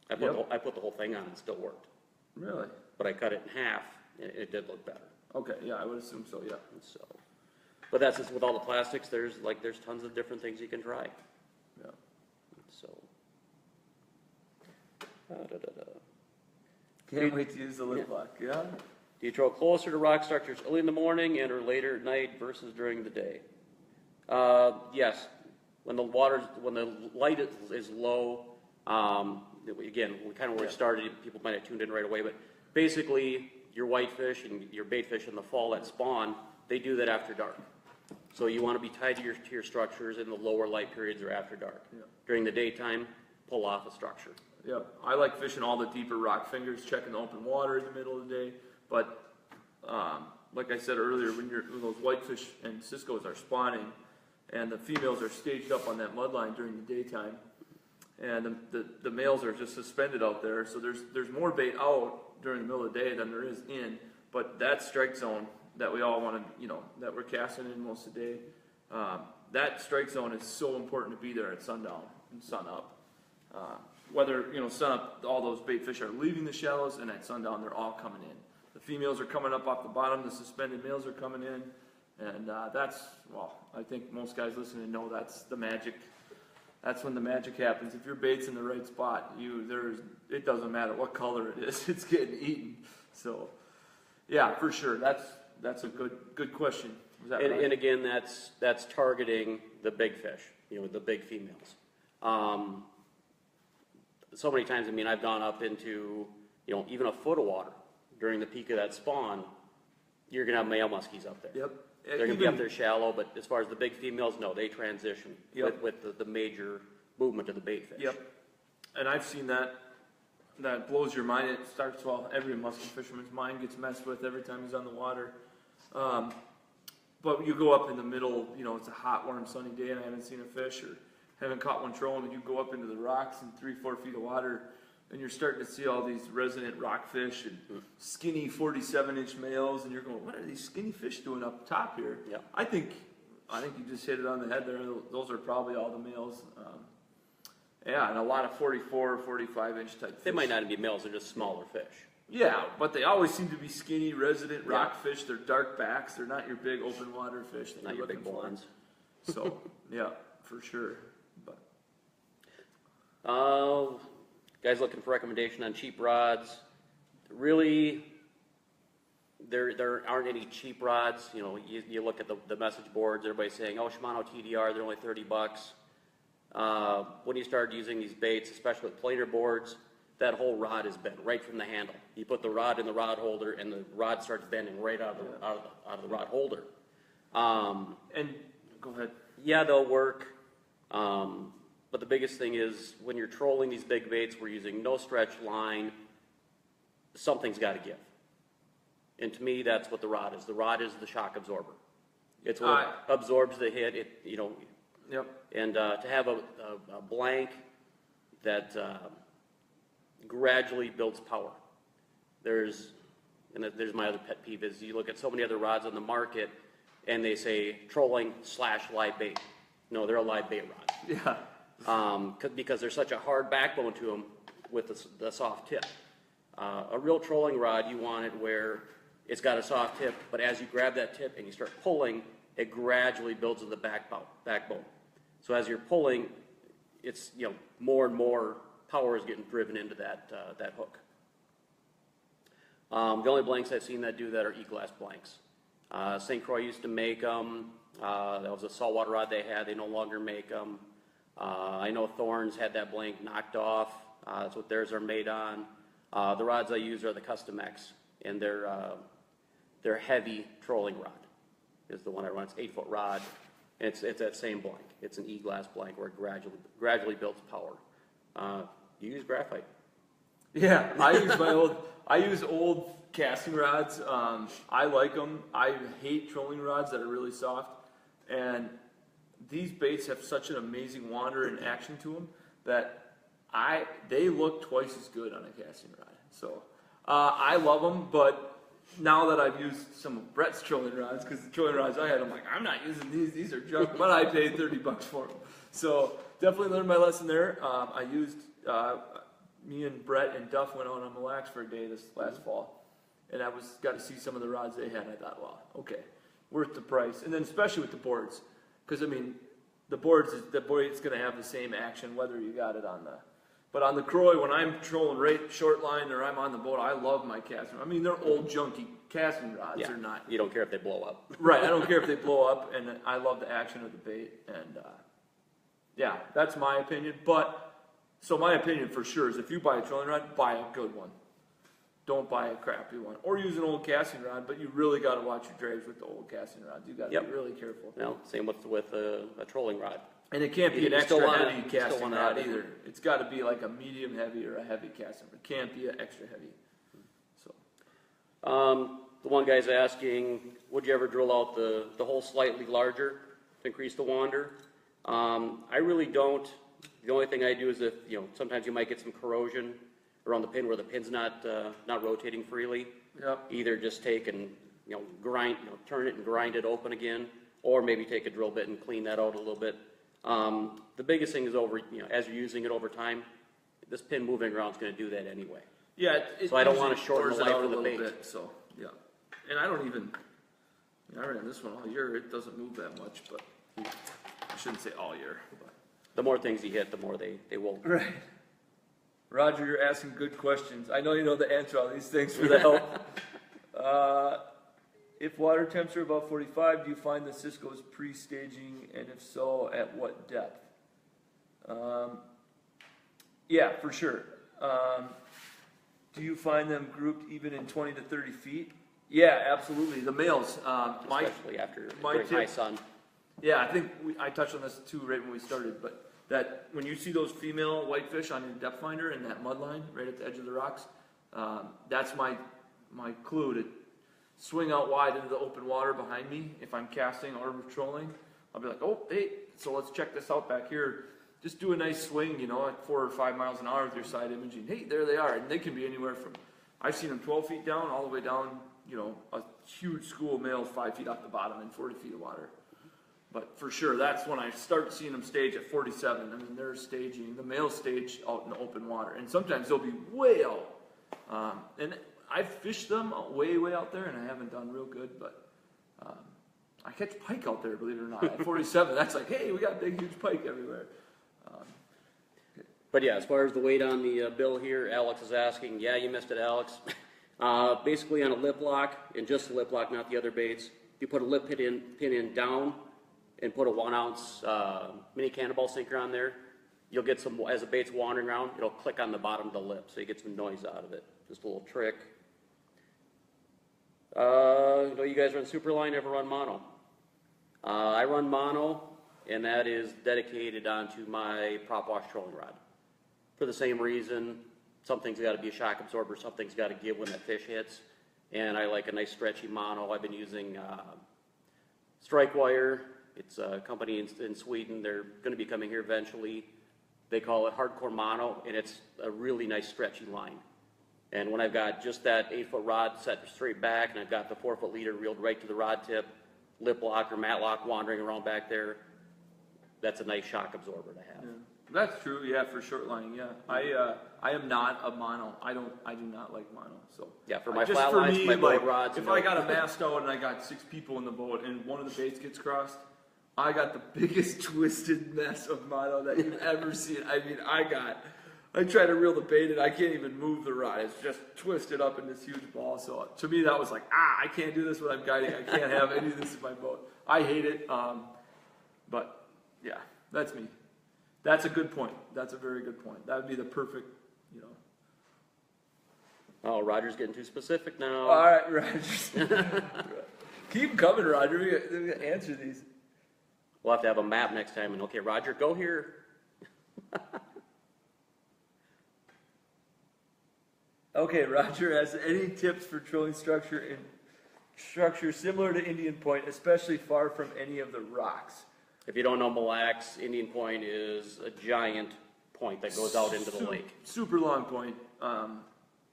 I put the whole thing on and it still worked. Really? But I cut it in half and it did look better. Okay, yeah, I would assume so, yeah. So, but that's just with all the plastics, there's tons of different things you can try. Yeah. So. Can't wait to use the lip lock, yeah? Do you throw closer to rock structures early in the morning and or later at night versus during the day? Yes. when the light is low, again, we kind of where we started, people might have tuned in right away, but basically your whitefish and your baitfish in the fall that spawn, they do that after dark. So you want to be tied to your structures in the lower light periods or after dark. Yeah. During the daytime, pull off a structure. Yeah, I like fishing all the deeper rock fingers, checking the open water in the middle of the day. But like I said earlier, when those whitefish and Ciscos are spawning, and the females are staged up on that mud line during the daytime, and the males are just suspended out there. So there's more bait out during the middle of the day than there is in. But that strike zone that we all want to, that we're casting in most of the day, that strike zone is so important to be there at sundown and sun up. Whether, sun up, all those bait fish are leaving the shallows, and at sundown they're all coming in. The females are coming up off the bottom, the suspended males are coming in, and I think most guys listening know that's the magic. That's when the magic happens. If your bait's in the right spot, it doesn't matter what color it is, it's getting eaten. So, yeah, for sure, that's a good question. Was that right? And again, that's targeting the big fish, the big females. So many times, I've gone up into, even a foot of water during the peak of that spawn, you're going to have male muskies up there. Yep. They're going to be up there shallow, but as far as the big females, no, they transition with the major movement of the bait fish. Yep. And I've seen that. That blows your mind. It starts, every musky fisherman's mind gets messed with every time he's on the water. But you go up in the middle, it's a hot, warm, sunny day, and I haven't seen a fish or haven't caught one trolling, and you go up into the rocks in 3-4 feet of water, and you're starting to see all these resident rockfish and skinny 47-inch males, and you're going, what are these skinny fish doing up top here? Yeah. I think you just hit it on the head there. Those are probably all the males. And a lot of 44 or 45-inch type fish. They might not even be males, they're just smaller fish. Yeah, but they always seem to be skinny, resident rockfish. They're dark backs. They're not your big open water fish. Not your big blondes. So, yeah, for sure. But guys looking for recommendation on cheap rods. Really, there aren't any cheap rods. You look at the message boards, everybody's saying, oh, Shimano TDR, they're only $30. When you start using these baits, especially with planer boards, that whole rod is bent right from the handle. You put the rod in the rod holder, and the rod starts bending right out of the rod holder. And go ahead. Yeah, they'll work. But the biggest thing is when you're trolling these big baits, we're using no stretch line. Something's got to give. And to me, that's what the rod is. The rod is the shock absorber. It's what absorbs the hit. Yep. And to have a blank that gradually builds power. There's my other pet peeve is you look at so many other rods on the market and they say trolling / live bait. No, they're a live bait rod. Yeah. Because there's such a hard backbone to them with the soft tip. A real trolling rod, you want it where it's got a soft tip, but as you grab that tip and you start pulling, it gradually builds to the backbone. So as you're pulling, it's more and more power is getting driven into that hook. The only blanks I've seen that do that are E-glass blanks. St. Croix used to make them. That was a saltwater rod they had. They no longer make them. I know Thorns had that blank knocked off. That's what theirs are made on. The rods I use are the Custom X, and they're heavy trolling rod is the one I run. It's 8-foot rod. It's that same blank. It's an E-glass blank where it gradually builds power. You use graphite. Yeah, I use old casting rods. I like them. I hate trolling rods that are really soft, and these baits have such an amazing wander and action to them that they look twice as good on a casting rod. So I love them, but now that I've used some of Brett's trolling rods, because the trolling rods I had, I'm like, I'm not using these are junk, but I paid $30 for them. So definitely learned my lesson there. I used, me and Brett and Duff went out on Mille for a day this last fall, and I got to see some of the rods they had, and I thought, well, okay, worth the price. And then especially with the boards, because the boards, the board's going to have the same action whether you got it on the. But on the Croy, when I'm trolling right short line or I'm on the boat, I love my casting. They're old junky casting rods. Yeah, they're not. You don't care if they blow up. Right. I don't care if they blow up, and I love the action of the bait. And Yeah, that's my opinion. But, so my opinion for sure is if you buy a trolling rod, buy a good one. Don't buy a crappy one. Or use an old casting rod, but you really got to watch your drags with the old casting rods. You got to be really careful. Well, same with a trolling rod. And it can't be an You still extra wanna- heavy you still casting wanna rod have it. either. It's got to be like a medium heavy or a heavy casting rod. It can't be an extra heavy. So, The one guy's asking, would you ever drill out the hole slightly larger to increase the wander? I really don't. The only thing I do is if, sometimes you might get some corrosion around the pin where the pin's not rotating freely. yep. Either just take and, grind, turn it and grind it open again, or maybe take a drill bit and clean that out a little bit. The biggest thing is as you're using it over time, this pin moving around is going to do that anyway. Yeah. So I don't wanna usually shorten the pours it life out of a the little bait. bit, so, yeah. And I don't even, I ran this one all year. It doesn't move that much, but I shouldn't say all year. But. The more things you hit, the more they will. Right. Roger, you're asking good questions. I know you know the answer to all these things for the help. If water temps are above 45, do you find the Cisco's pre-staging, and if so, at what depth? Yeah, for sure. Do you find them grouped even in 20 to 30 feet? Yeah, absolutely. The males, Especially after my during high tip- sun. yeah, I think I touched on this too right when we started, but that when you see those female whitefish on your depth finder in that mud line right at the edge of the rocks, that's my clue to swing out wide into the open water behind me if I'm casting or trolling. I'll be like, oh, hey, so let's check this out back here. Just do a nice swing, at 4 or 5 miles an hour with your side imaging. Hey, there they are, and they can be anywhere from, I've seen them 12 feet down all the way down, a huge school of males 5 feet off the bottom in 40 feet of water. But for sure, that's when I start seeing them stage at 47. I mean, they're staging, the males stage out in the open water. And sometimes they'll be way out. And I've fished them way, way out there, and I haven't done real good. But I catch pike out there, believe it or not. At 47, that's like, hey, we got big, huge pike everywhere. But yeah, as far as the weight on the bill here, Alex is asking, yeah, you missed it, Alex. Basically on a lip lock, and just a lip lock, not the other baits, you put a lip pin in down, and put a 1 ounce mini cannonball sinker on there, you'll get some, as the bait's wandering around, it'll click on the bottom of the lip, so you get some noise out of it. Just a little trick. You guys run Superline, ever run mono? I run mono, and that is dedicated onto my prop wash trolling rod. For the same reason, something's got to be a shock absorber, something's got to give when that fish hits, and I like a nice stretchy mono. I've been using Strike Wire. It's a company in Sweden. They're going to be coming here eventually. They call it Hardcore Mono, and it's a really nice stretchy line. And when I've got just that 8-foot rod set straight back, and I've got the 4-foot leader reeled right to the rod tip, lip lock or mat lock wandering around back there, that's a nice shock absorber to have. Yeah. That's true, yeah, for short lining, yeah. I am not a mono. I do not like mono. So Yeah, for my just flat for lines, me, my boat like, rods. if I got a mast out and I got 6 people in the boat and one of the baits gets crossed, I got the biggest twisted mess of mono that you've ever seen. I mean, I try to reel the bait and I can't even move the rod. It's just twisted up in this huge ball. So to me, that was like, I can't do this when I'm guiding. I can't have any of this in my boat. I hate it. But yeah, that's me. That's a good point. That's a very good point. That would be the perfect, Oh, Roger's getting too specific now. All right, Roger. Keep coming, Roger. We got to answer these. We'll have to have a map next time. And okay, Roger, go here. Okay, Roger has any tips for trolling structure similar to Indian Point, especially far from any of the rocks? If you don't know Mille, Indian Point is a giant point that goes out into the lake. Super long point.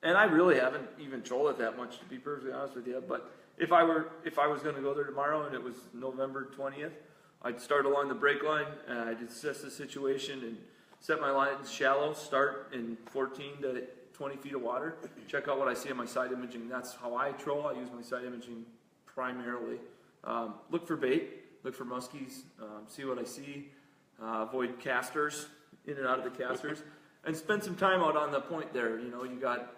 And I really haven't even trolled it that much, to be perfectly honest with you. But if I was going to go there tomorrow and it was November 20th, I'd start along the break line, and I'd assess the situation and set my lines shallow, start in 14 to 20 feet of water, check out what I see on my side imaging. That's how I troll. I use my side imaging primarily. Look for bait, look for muskies, see what I see, avoid casters, in and out of the casters, and spend some time out on the point there. You got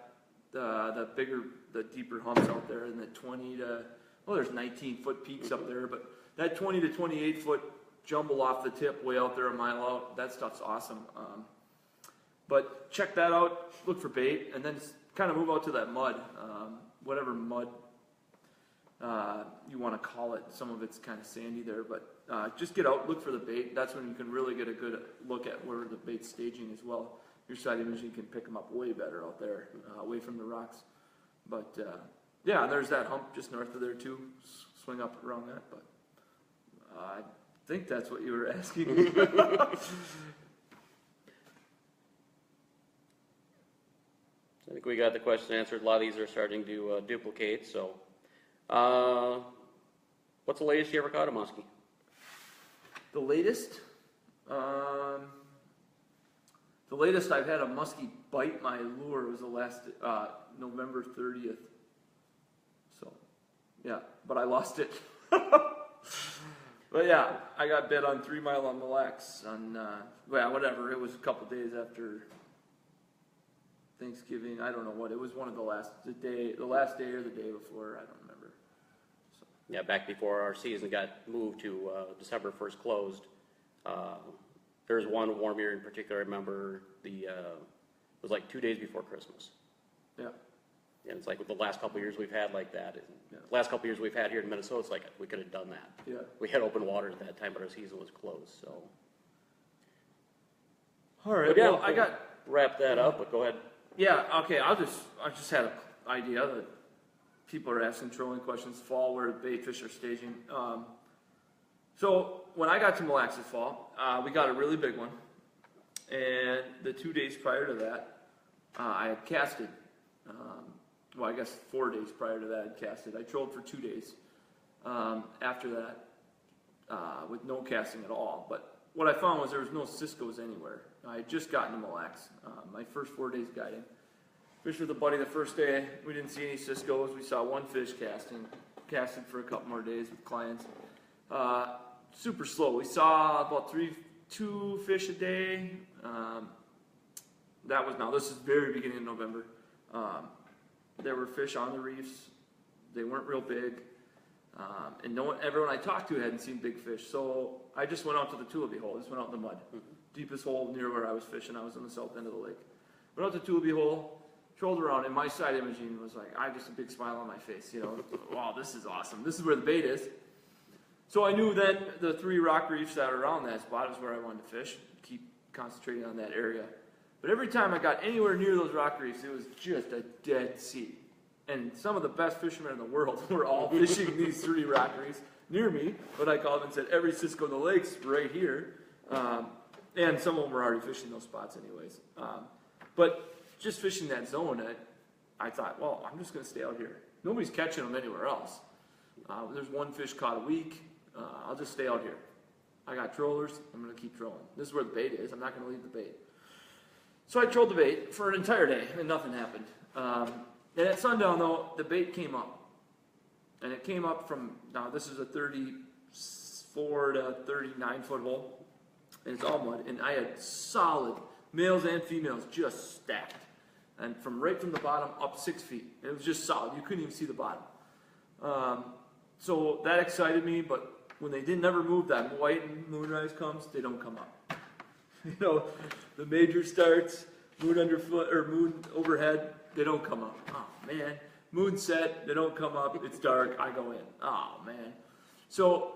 the deeper humps out there, and the 20 to, there's 19-foot peaks up there, but that 20 to 28-foot jumble off the tip way out there a mile out. That stuff's awesome. But check that out, look for bait, and then kind of move out to that mud, whatever mud you want to call it. Some of it's kind of sandy there, but just get out, look for the bait. That's when you can really get a good look at where the bait's staging as well. Your side imaging can pick them up way better out there, away from the rocks. But yeah, there's that hump just north of there too. Swing up around that, but I think that's what you were asking. I think we got the question answered. A lot of these are starting to duplicate. So, what's the latest you ever caught a muskie? The latest? The latest I've had a muskie bite my lure was the last November 30th. So, yeah, but I lost it. But yeah, I got bit on 3 Mile on Mille on, well, whatever. It was a couple days after Thanksgiving. I don't know what. It was one of the last day or the day before. I don't remember. So. Yeah, back before our season got moved to December 1st closed. There was one warm year in particular. I remember it was like 2 days before Christmas. Yeah. And it's like with the last couple of years we've had like that. Last couple of years we've had here in Minnesota, it's like we could have done that. Yeah. We had open water at that time, but our season was closed. So. All right. But yeah, well, I got wrap that up. But go ahead. Yeah. Okay. I just had an idea that people are asking trolling questions fall where bait fish are staging. So when I got to Mille this fall, we got a really big one, and the 2 days prior to that, I had casted. Well, I guess 4 days prior to that, I had casted. I trolled for 2 days after that with no casting at all. But what I found was there was no Ciscos anywhere. I had just gotten to Mille, my first 4 days guiding. Fished with a buddy the first day. We didn't see any Ciscos. We saw one fish casted for a couple more days with clients. Super slow. We saw about 2 fish a day. This is very beginning of November. There were fish on the reefs. They weren't real big. And everyone I talked to hadn't seen big fish. So I just went out to the Tullibee hole. I just went out in the mud. Deepest hole near where I was fishing. I was on the south end of the lake. Went out to Tullibee hole, trolled around, and my side imaging was like, I just a big smile on my face. Wow, this is awesome. This is where the bait is. So I knew that the 3 rock reefs that are around that spot is where I wanted to fish. Keep concentrating on that area. But every time I got anywhere near those rock reefs, it was just a dead sea. And some of the best fishermen in the world were all fishing these 3 rock reefs near me. But I called them and said, every Cisco in the lake's right here. And some of them were already fishing those spots anyways. But just fishing that zone, I thought, well, I'm just going to stay out here. Nobody's catching them anywhere else. There's one fish caught a week. I'll just stay out here. I got trollers. I'm going to keep trolling. This is where the bait is. I'm not going to leave the bait. So I trolled the bait for an entire day, and nothing happened. And at sundown, though, the bait came up. And it came up from, now this is a 34 to 39 foot hole. And it's all mud. And I had solid males and females just stacked. And right from the bottom up 6 feet. It was just solid. You couldn't even see the bottom. So that excited me, but when they never move, that white and moonrise comes, they don't come up. The major starts, moon underfoot or moon overhead, they don't come up. Oh man, moon set, they don't come up. It's dark, I go in. Oh man. So,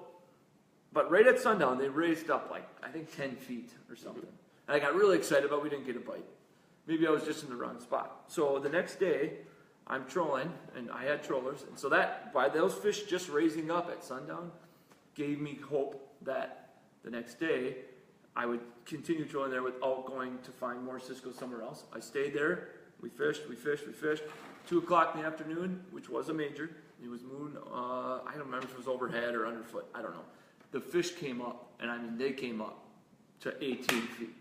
but right at sundown, they raised up like I think 10 feet or something, and I got really excited, but we didn't get a bite. Maybe I was just in the wrong spot. So the next day, I'm trolling, and I had trollers, and so that by those fish just raising up at sundown gave me hope that the next day I would continue trolling there without going to find more Cisco somewhere else. I stayed there. We fished. 2 o'clock in the afternoon, which was a major. It was moon. I don't remember if it was overhead or underfoot. I don't know. The fish came up, and I mean they came up to 18 feet.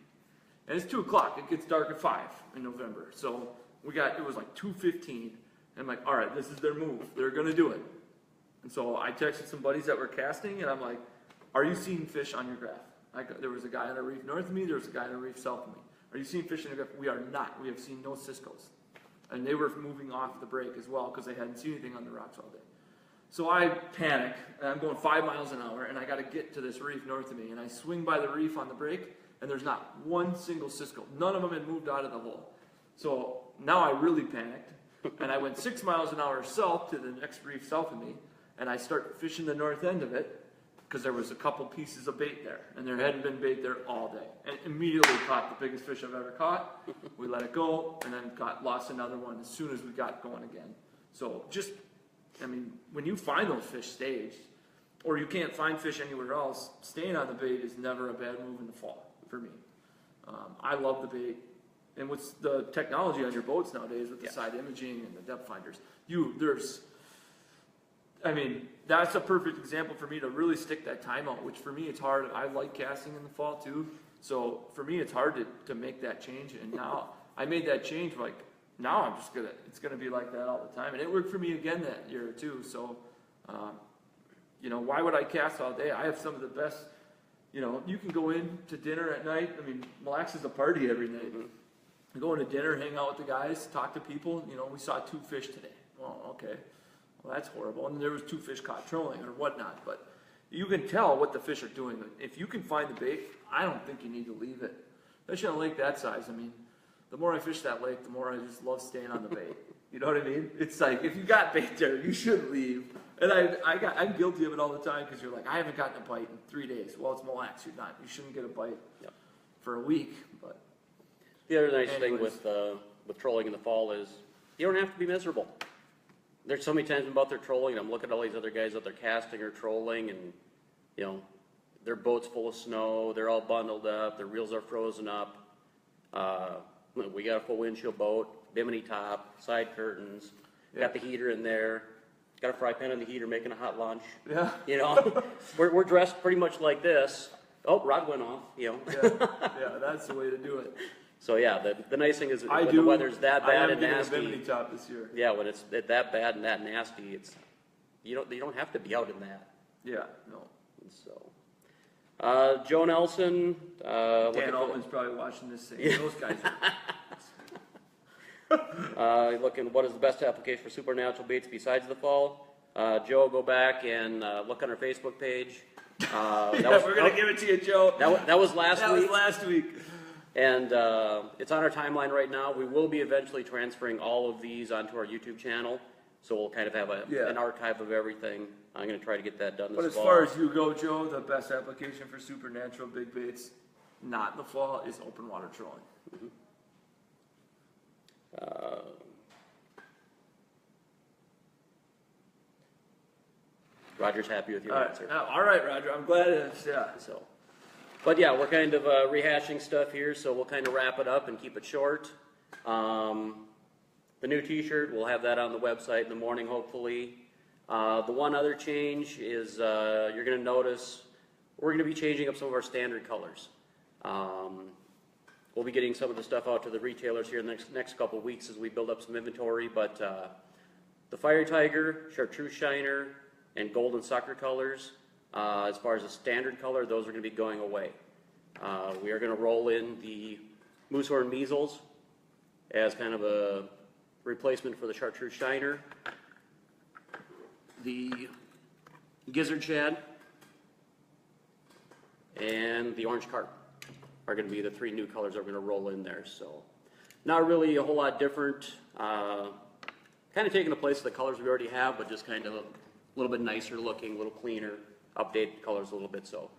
And it's 2 o'clock. It gets dark at 5 in November. So it was like 2:15. And I'm like, all right, this is their move. They're going to do it. And so I texted some buddies that were casting, and I'm like, are you seeing fish on your graph? There was a guy on a reef north of me. There was a guy on a reef south of me. Are you seeing fish on your graph? We are not. We have seen no Ciscos. And they were moving off the break as well because they hadn't seen anything on the rocks all day. So I panic, and I'm going 5 miles an hour, and I got to get to this reef north of me, and I swing by the reef on the break, and there's not one single Cisco. None of them had moved out of the hole. So now I really panicked, and I went 6 miles an hour south to the next reef south of me, and I start fishing the north end of it, because there was a couple pieces of bait there, and there hadn't been bait there all day. And immediately caught the biggest fish I've ever caught. We let it go, and then lost another one as soon as we got going again. So just, I mean, when you find those fish staged, or you can't find fish anywhere else, staying on the bait is never a bad move in the fall for me. I love the bait. And with the technology on your boats nowadays, with the side imaging and the depth finders, I mean, that's a perfect example for me to really stick that time out, which for me it's hard. I like casting in the fall too. So for me it's hard to make that change. And now I made that change, like now it's gonna be like that all the time. And it worked for me again that year too. So, you know, why would I cast all day? I have some of the best, you know, you can go in to dinner at night. I mean, Mille is a party every night. Go into dinner, hang out with the guys, talk to people. You know, we saw 2 fish today. Well, okay. Well, that's horrible. And there was 2 fish caught trolling or whatnot. But you can tell what the fish are doing. If you can find the bait, I don't think you need to leave it. Especially on a lake that size. I mean, the more I fish that lake, the more I just love staying on the bait. You know what I mean? It's like, if you got bait there, you shouldn't leave. And I'm guilty of it all the time, because you're like, I haven't gotten a bite in 3 days. Well, it's Mille. You shouldn't get a bite for a week. But The other nice thing with trolling in the fall is you don't have to be miserable. There's so many times about their trolling, I'm looking at all these other guys out there casting or trolling, and you know, their boat's full of snow, they're all bundled up, their reels are frozen up. We got a full windshield boat, bimini top, side curtains, got the heater in there, got a fry pan on the heater making a hot lunch. Yeah. You know, we're dressed pretty much like this. Oh, rod went off, you know. Yeah, that's the way to do it. So yeah, the nice thing is when the weather's that bad and nasty. I am getting a bimini top this year. Yeah, when it's that bad and that nasty, it's you don't have to be out in that. Yeah, no. So, Joe Nelson. Dan Altman's probably watching this thing. Yeah. Those guys. Looking, what is the best application for supernatural baits besides the fall? Joe, go back and look on our Facebook page. We're gonna give it to you, Joe. That was last week. That was last week. And it's on our timeline right now. We will be eventually transferring all of these onto our YouTube channel. So we'll kind of have an archive of everything. I'm going to try to get that done this fall. But as far as you go, Joe, the best application for supernatural big baits, not in the fall, is open water trolling. Roger's happy with your answer. All right, Roger. I'm glad it is. Yeah. So, but yeah, we're kind of rehashing stuff here, so we'll kind of wrap it up and keep it short. The new T-shirt, we'll have that on the website in the morning, hopefully. The one other change is you're going to notice we're going to be changing up some of our standard colors. We'll be getting some of the stuff out to the retailers here in the next couple of weeks as we build up some inventory. But the Fire Tiger, Chartreuse Shiner, and Golden Sucker colors, as far as a standard color, those are going to be going away. We are going to roll in the Moosehorn Measles as kind of a replacement for the Chartreuse Shiner. The Gizzard Shad and the Orange Carp are going to be the 3 new colors that we're going to roll in there. So not really a whole lot different. Kind of taking the place of the colors we already have, but just kind of a little bit nicer looking, a little cleaner, update colors a little bit. So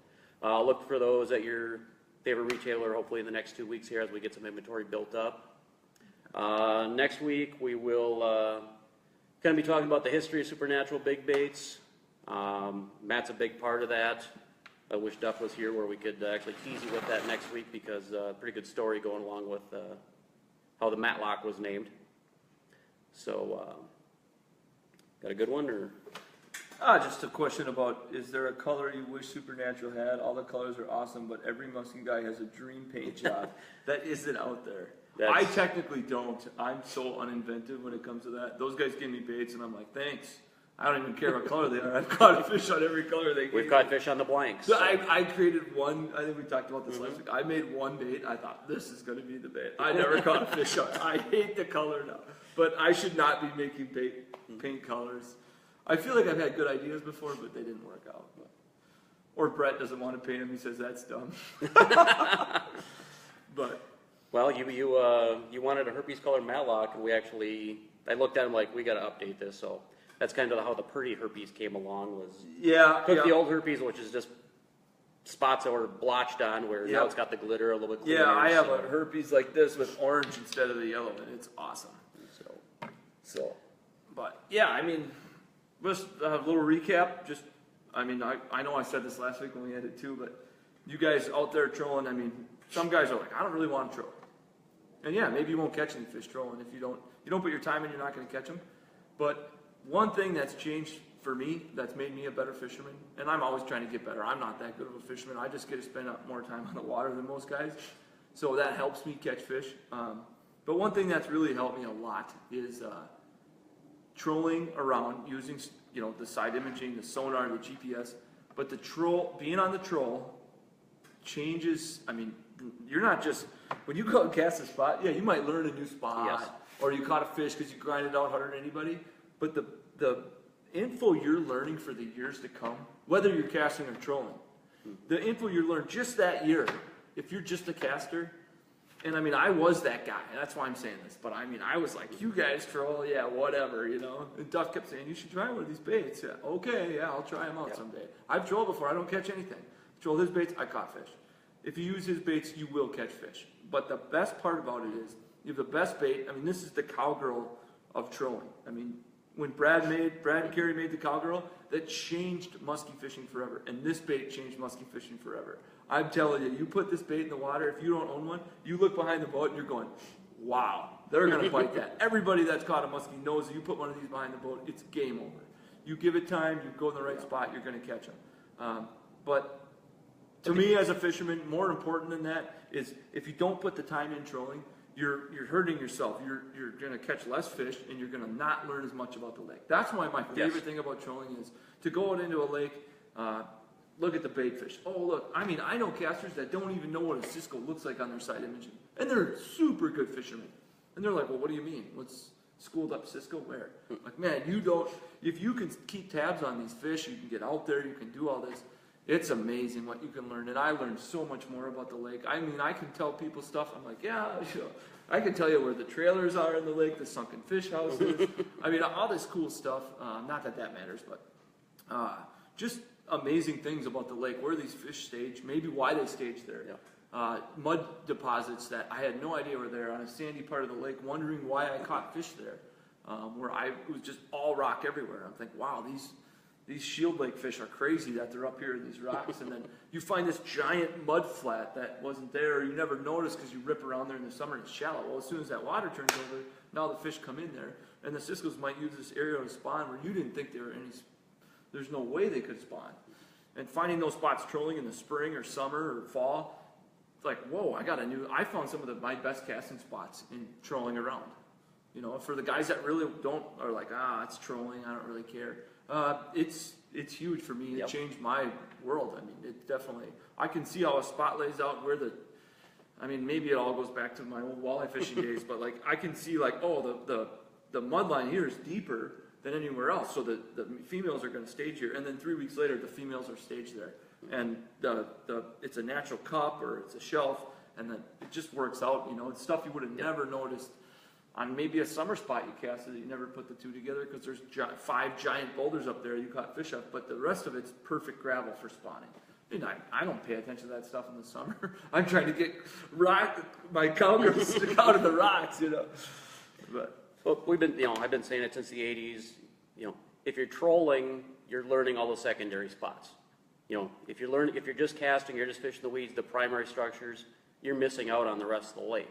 look for those at your favorite retailer hopefully in the next 2 weeks here as we get some inventory built up. Next week we will kind of be talking about the history of supernatural big baits. Matt's a big part of that. I wish Duff was here where we could actually tease you with that next week, because pretty good story going along with how the Matlock was named. So, got a good one, or? Just a question about, is there a color you wish Supernatural had? All the colors are awesome, but every musky guy has a dream paint job that isn't out there. I technically don't. I'm so uninventive when it comes to that. Those guys give me baits, and I'm like, thanks. I don't even care what color they are. I've caught a fish on every color they give me. We've caught fish on the blanks. So I created one. I think we talked about this last week. I made one bait. I thought, this is going to be the bait. I never caught a fish on. I hate the color now. But I should not be making paint colors. I feel like I've had good ideas before, but they didn't work out. But. Or Brett doesn't want to paint him. He says that's dumb. But Well, you wanted a herpes color matlock, and I looked at him like, we got to update this. So that's kind of how the pretty herpes came along. Took the old herpes, which is just spots that were blotched on, where now it's got the glitter a little bit clearer. Yeah, I have a herpes like this with orange instead of the yellow, and it's awesome. But yeah, I mean, just a little recap. I know I said this last week when we had it too, but you guys out there trolling, I mean, some guys are like, I don't really want to troll. And yeah, maybe you won't catch any fish trolling if you don't put your time in, you're not going to catch them. But one thing that's changed for me, that's made me a better fisherman, and I'm always trying to get better. I'm not that good of a fisherman. I just get to spend more time on the water than most guys, so that helps me catch fish. But one thing that's really helped me a lot is trolling around using, the side imaging, the sonar, the GPS. But being on the troll changes. I mean, you're not just when you go and cast a spot. Yeah, you might learn a new spot, or you caught a fish because you grinded out harder than anybody. But the info you're learning for the years to come, whether you're casting or trolling, the info you learn just that year, if you're just a caster. And I mean, I was that guy, and that's why I'm saying this. But I mean, I was like, you guys troll, yeah, whatever, And Duff kept saying, you should try one of these baits. Yeah, okay, yeah, I'll try them out someday. I've trolled before, I don't catch anything. Trolled his baits, I caught fish. If you use his baits, you will catch fish. But the best part about it is, you have the best bait. I mean, this is the cowgirl of trolling. I mean, when Brad and Carrie made the cowgirl, that changed musky fishing forever. And this bait changed musky fishing forever. I'm telling you, you put this bait in the water, if you don't own one, you look behind the boat and you're going, wow, they're going to bite that. Everybody that's caught a muskie knows that you put one of these behind the boat, it's game over. You give it time, you go in the right spot, you're going to catch them. But to me as a fisherman, more important than that is if you don't put the time in trolling, you're hurting yourself. You're going to catch less fish, and you're going to not learn as much about the lake. That's why my favorite thing about trolling is to go out into a lake, look at the bait fish. Oh, look, I mean, I know casters that don't even know what a Cisco looks like on their side imaging. And they're super good fishermen. And they're like, well, what do you mean? What's schooled up Cisco where? Like, man, if you can keep tabs on these fish, you can get out there, you can do all this. It's amazing what you can learn. And I learned so much more about the lake. I mean, I can tell people stuff. I'm like, yeah, I can tell you where the trailers are in the lake, the sunken fish houses. I mean, all this cool stuff. Not that matters, but just amazing things about the lake, where these fish stage, maybe why they stage there. Yeah. Mud deposits that I had no idea were there on a sandy part of the lake, wondering why I caught fish there, where it was just all rock everywhere. I'm thinking, wow, these shield lake fish are crazy that they're up here in these rocks. And then you find this giant mud flat that wasn't there, or you never noticed because you rip around there in the summer and it's shallow. Well, as soon as that water turns over, now the fish come in there. And the Ciscos might use this area to spawn where you didn't think there were any. There's no way they could spawn. And finding those spots trolling in the spring or summer or fall, it's like, whoa, I found some of my best casting spots in trolling around. For the guys that really are like, it's trolling, I don't really care. It's huge for me. It changed my world. I mean, it definitely, I can see how a spot lays out maybe it all goes back to my old walleye fishing days, but like, I can see like, the mud line here is deeper than anywhere else. So the females are going to stage here, and then 3 weeks later, the females are staged there. And it's a natural cup or it's a shelf, and then it just works out. It's stuff you would have never noticed on maybe a summer spot you casted that you never put the two together because there's 5 giant boulders up there you caught fish off, but the rest of it's perfect gravel for spawning. And I don't pay attention to that stuff in the summer. I'm trying to get my cowgirls to stick out of the rocks, But well, I've been saying it since the 80s. If you're trolling, you're learning all the secondary spots. If you're just casting, you're just fishing the weeds, the primary structures, you're missing out on the rest of the lake.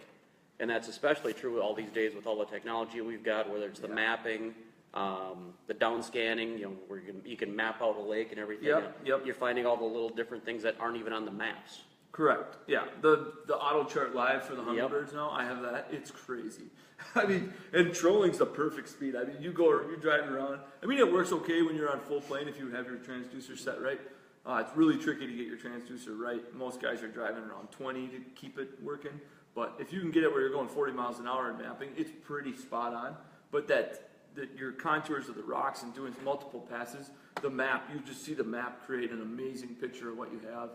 And that's especially true all these days with all the technology we've got, whether it's the mapping, the down scanning, where you can map out a lake and everything. Yep. You're finding all the little different things that aren't even on the maps. Correct. Yeah. The auto chart live for the hummingbirds now, I have that. It's crazy. I mean, and trolling's the perfect speed. I mean, you're driving around. I mean, it works okay when you're on full plane if you have your transducer set right. It's really tricky to get your transducer right. Most guys are driving around 20 to keep it working. But if you can get it where you're going 40 miles an hour in mapping, it's pretty spot on. But your contours of the rocks and doing multiple passes, the map, you just see the map create an amazing picture of what you have.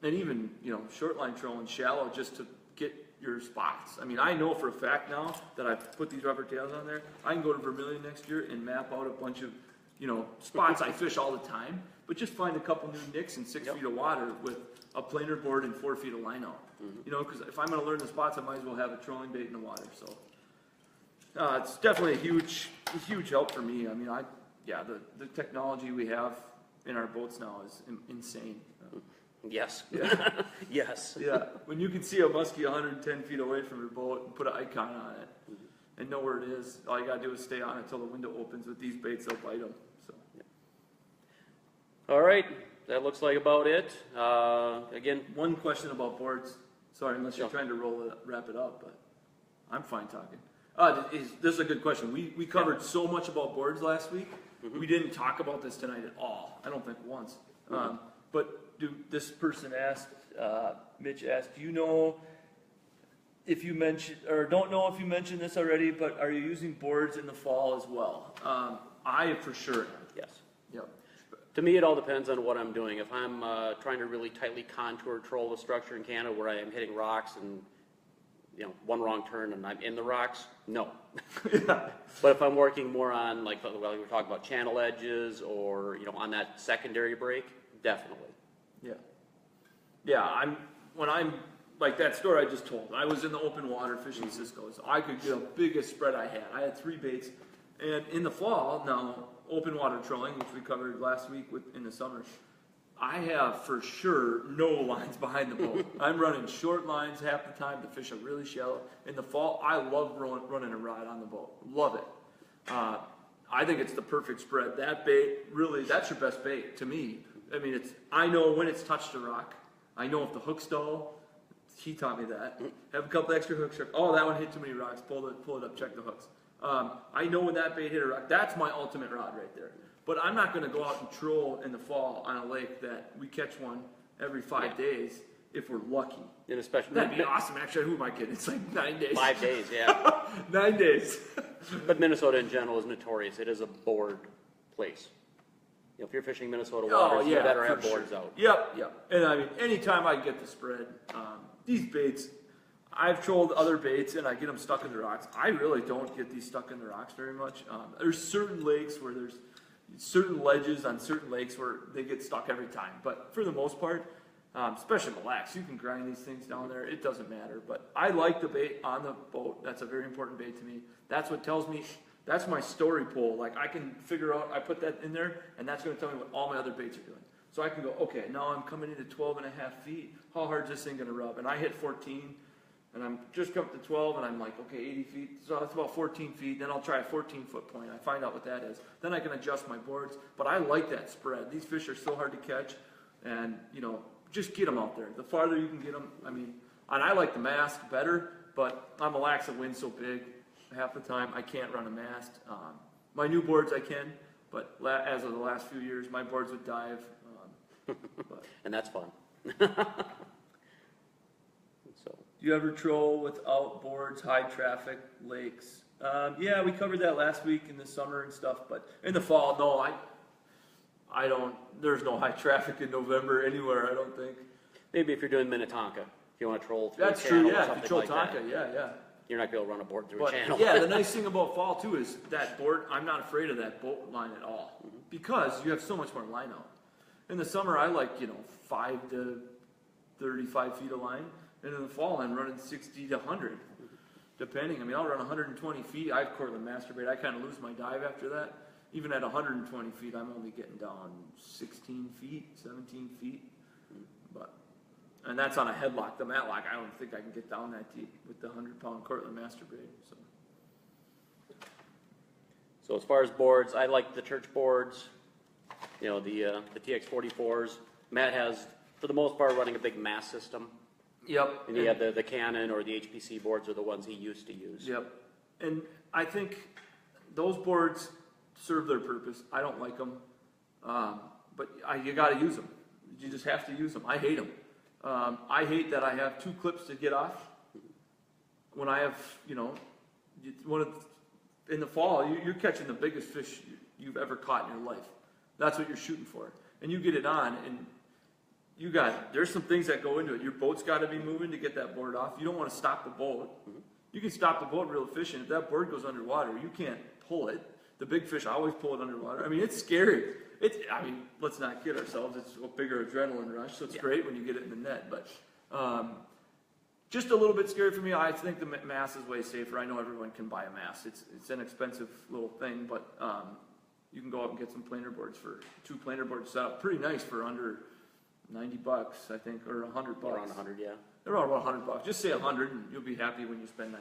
And even, short line trolling shallow just to get your spots. I mean, I know for a fact now that I've put these rubber tails on there, I can go to Vermilion next year and map out a bunch of, spots I fish all the time, but just find a couple new nicks in 6 feet of water with a planer board and 4 feet of line out. Because if I'm going to learn the spots, I might as well have a trolling bait in the water. So it's definitely a huge help for me. I mean, the technology we have in our boats now is insane. Yes. Yeah. Yes. Yeah. When you can see a muskie 110 feet away from your boat and put an icon on it and know where it is, all you got to do is stay on it until the window opens. With these baits, they'll bite them. So. All right. That looks like about it. Again, one question about boards. Sorry, unless you're trying to wrap it up, but I'm fine talking. This is a good question. We covered so much about boards last week. We didn't talk about this tonight at all. I don't think once. But this person asked, Mitch asked, do you know if you mentioned, or don't know if you mentioned this already, but are you using boards in the fall as well? I for sure. Yes. Yep. To me, it all depends on what I'm doing. If I'm trying to really tightly contour troll the structure in Canada where I am hitting rocks and one wrong turn and I'm in the rocks, no. Yeah. But if I'm working more on, like we were talking about channel edges or, on that secondary break, definitely. Yeah. Yeah, when I'm, like that story I just told, I was in the open water fishing Cisco's. I could get the biggest spread I had. I had 3 baits. And in the fall, now, open water trolling, which we covered last week in the summer, I have for sure no lines behind the boat. I'm running short lines half the time to fish a really shallow. In the fall, I love running a rod on the boat. Love it. I think it's the perfect spread. That bait, really, that's your best bait to me. I mean, I know when it's touched a rock. I know if the hook's dull. He taught me that. Have a couple extra hooks. Oh, that one hit too many rocks. Pull it up, check the hooks. I know when that bait hit a rock. That's my ultimate rod right there. But I'm not going to go out and troll in the fall on a lake that we catch one every 5 days if we're lucky. And especially that'd be awesome. Actually, who am I kidding? It's like 9 days. 5 days, yeah. 9 days. But Minnesota in general is notorious. It is a board place. If you're fishing Minnesota waters, you better have boards out. Yep. And I mean, anytime I get the spread, these baits, I've trolled other baits and I get them stuck in the rocks. I really don't get these stuck in the rocks very much. There's certain lakes where there's certain ledges on certain lakes where they get stuck every time. But for the most part, especially Mille, you can grind these things down there. It doesn't matter. But I like the bait on the boat. That's a very important bait to me. That's what tells me. That's my story pole. Like I can figure out, I put that in there, and that's going to tell me what all my other baits are doing. So I can go, okay, now I'm coming into 12 and a half feet. How hard is this thing going to rub? And I hit 14, and I'm just come up to 12, and I'm like, okay, 80 feet. So that's about 14 feet. Then I'll try a 14-foot point. I find out what that is. Then I can adjust my boards. But I like that spread. These fish are so hard to catch, and, just get them out there. The farther you can get them, and I like the mast better, but on Mille the wind's so big. Half the time I can't run a mast. My new boards I can, but as of the last few years, my boards would dive. And that's fun. So, do you ever troll without boards, high traffic lakes? Yeah, we covered that last week in the summer and stuff, but in the fall, no, I don't. There's no high traffic in November anywhere. I don't think. Maybe if you're doing Minnetonka, if you want to troll through that's a channel true. Yeah, or if you troll something like Tonka, that. yeah. You're not going to be able to run a board through a channel. Yeah, the nice thing about fall too is that board, I'm not afraid of that boat line at all because you have so much more line out. In the summer, I like, 5 to 35 feet of line. And in the fall, I'm running 60 to 100, depending. I'll run 120 feet. I have Cortland masturbate. I kind of lose my dive after that. Even at 120 feet, I'm only getting down 16 feet, 17 feet. And that's on a headlock. The matlock, I don't think I can get down that deep with the 100-pound Cortland masturbate. So as far as boards, I like the church boards, the TX44s. Matt has, for the most part, running a big mast system. Yep. And he had the Canon or the HPC boards are the ones he used to use. Yep. And I think those boards serve their purpose. I don't like them. But you got to use them. You just have to use them. I hate them. I hate that I have 2 clips to get off. When I have, in the fall, you're catching the biggest fish you've ever caught in your life. That's what you're shooting for. And you get it on, and there's some things that go into it. Your boat's got to be moving to get that board off. You don't want to stop the boat. You can stop the boat real efficient. If that board goes underwater, you can't pull it. The big fish always pull it underwater. I mean, it's scary. Let's not kid ourselves. It's a bigger adrenaline rush, so it's great when you get it in the net. But just a little bit scary for me. I think the mast is way safer. I know everyone can buy a mast. It's an expensive little thing, but you can go out and get some planer boards for 2 planer boards set up. Pretty nice for under $90, I think, or $100. Around 100, yeah. They're around about $100. Just say 100, and you'll be happy when you spend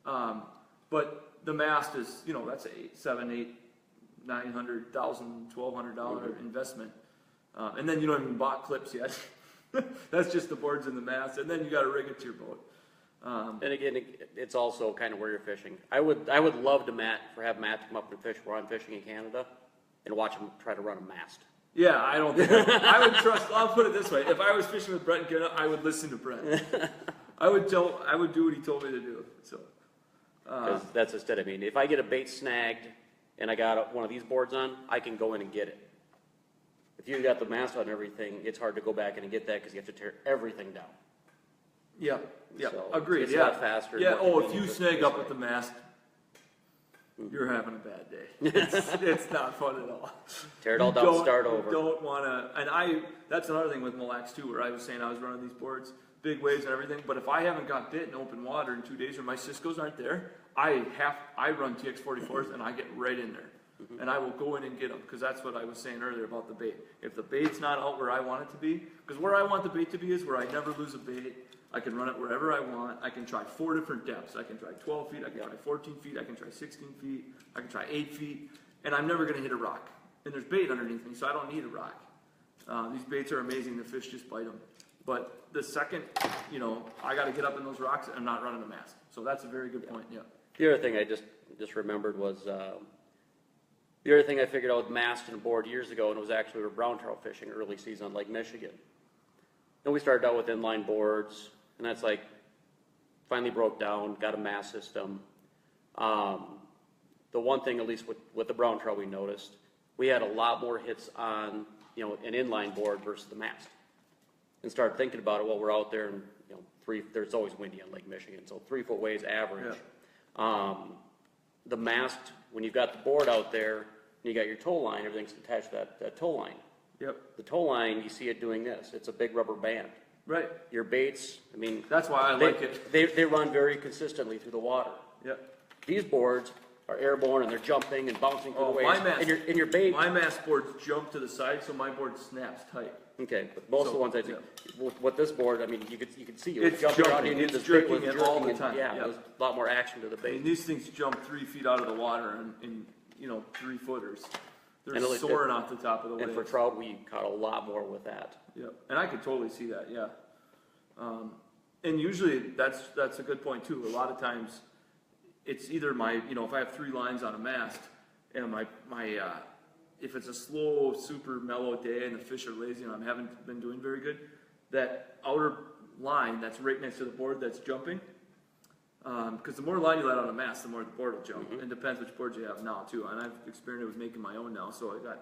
90. But the mast is, that's $700, $800, $900, $1,200 investment, and then you don't even bought clips yet. That's just the boards and the mast, and then you got to rig it to your boat. And again, it's also kind of where you're fishing. I would love to have Matt come up and fish where I'm fishing in Canada, and watch him try to run a mast. Yeah, I don't think I would trust. I'll put it this way: if I was fishing with Brett in Canada, I would listen to Brett. I would do what he told me to do. So, because that's just it. I mean, if I get a bait snagged and I got one of these boards on, I can go in and get it. If you got the mast on everything, it's hard to go back in and get that because you have to tear everything down. Yeah, So agreed. It's a lot faster. Yeah. Oh, if you snag up with the mast, you're having a bad day. It's not fun at all. Tear it all down, start over. You don't want to, and that's another thing with Mille too, where I was saying I was running these boards, big waves and everything, but if I haven't got bit in open water in 2 days or my Cisco's aren't there, I run TX44s and I get right in there. And I will go in and get them, because that's what I was saying earlier about the bait. If the bait's not out where I want it to be, because where I want the bait to be is where I never lose a bait. I can run it wherever I want. I can try 4 different depths. I can try 12 feet. I can try 14 feet. I can try 16 feet. I can try 8 feet. And I'm never going to hit a rock. And there's bait underneath me, so I don't need a rock. These baits are amazing. The fish just bite them. But the second, I got to get up in those rocks, I'm not running a mast. So that's a very good point, yeah. The other thing I just remembered was the other thing I figured out with mast and board years ago, and it was actually we were brown trout fishing early season on Lake Michigan. And we started out with inline boards, and that's finally broke down, got a mast system. The one thing, at least with the brown trout, we noticed, we had a lot more hits on, an inline board versus the mast. And started thinking about it while we're out there, and, there's always windy on Lake Michigan, so 3-foot waves average. Yeah. The mast, when you've got the board out there, and you got your tow line, everything's attached to that tow line. Yep. The tow line, you see it doing this. It's a big rubber band. Right. Your baits, that's why I like it. They run very consistently through the water. Yep. These boards are airborne and they're jumping and bouncing through the waves. And your bait. My mast boards jump to the side, so my board snaps tight. Okay, but most of the ones I think, with this board, you could see it. It's jumping. It's jerking it all the time. Yeah, there's a lot more action to the bait. These things jump 3 feet out of the water in 3-footers. They're soaring off the top of the wave. And for trout, we caught a lot more with that. Yeah, and I could totally see that. Yeah, and usually that's a good point too. A lot of times, it's either if I have 3 lines on a mast, and if it's a slow, super mellow day and the fish are lazy and I haven't been doing very good, that outer line that's right next to the board that's jumping. Because the more line you let on a mast, the more the board will jump. And it depends which board you have now too. And I've experimented with making my own now, so I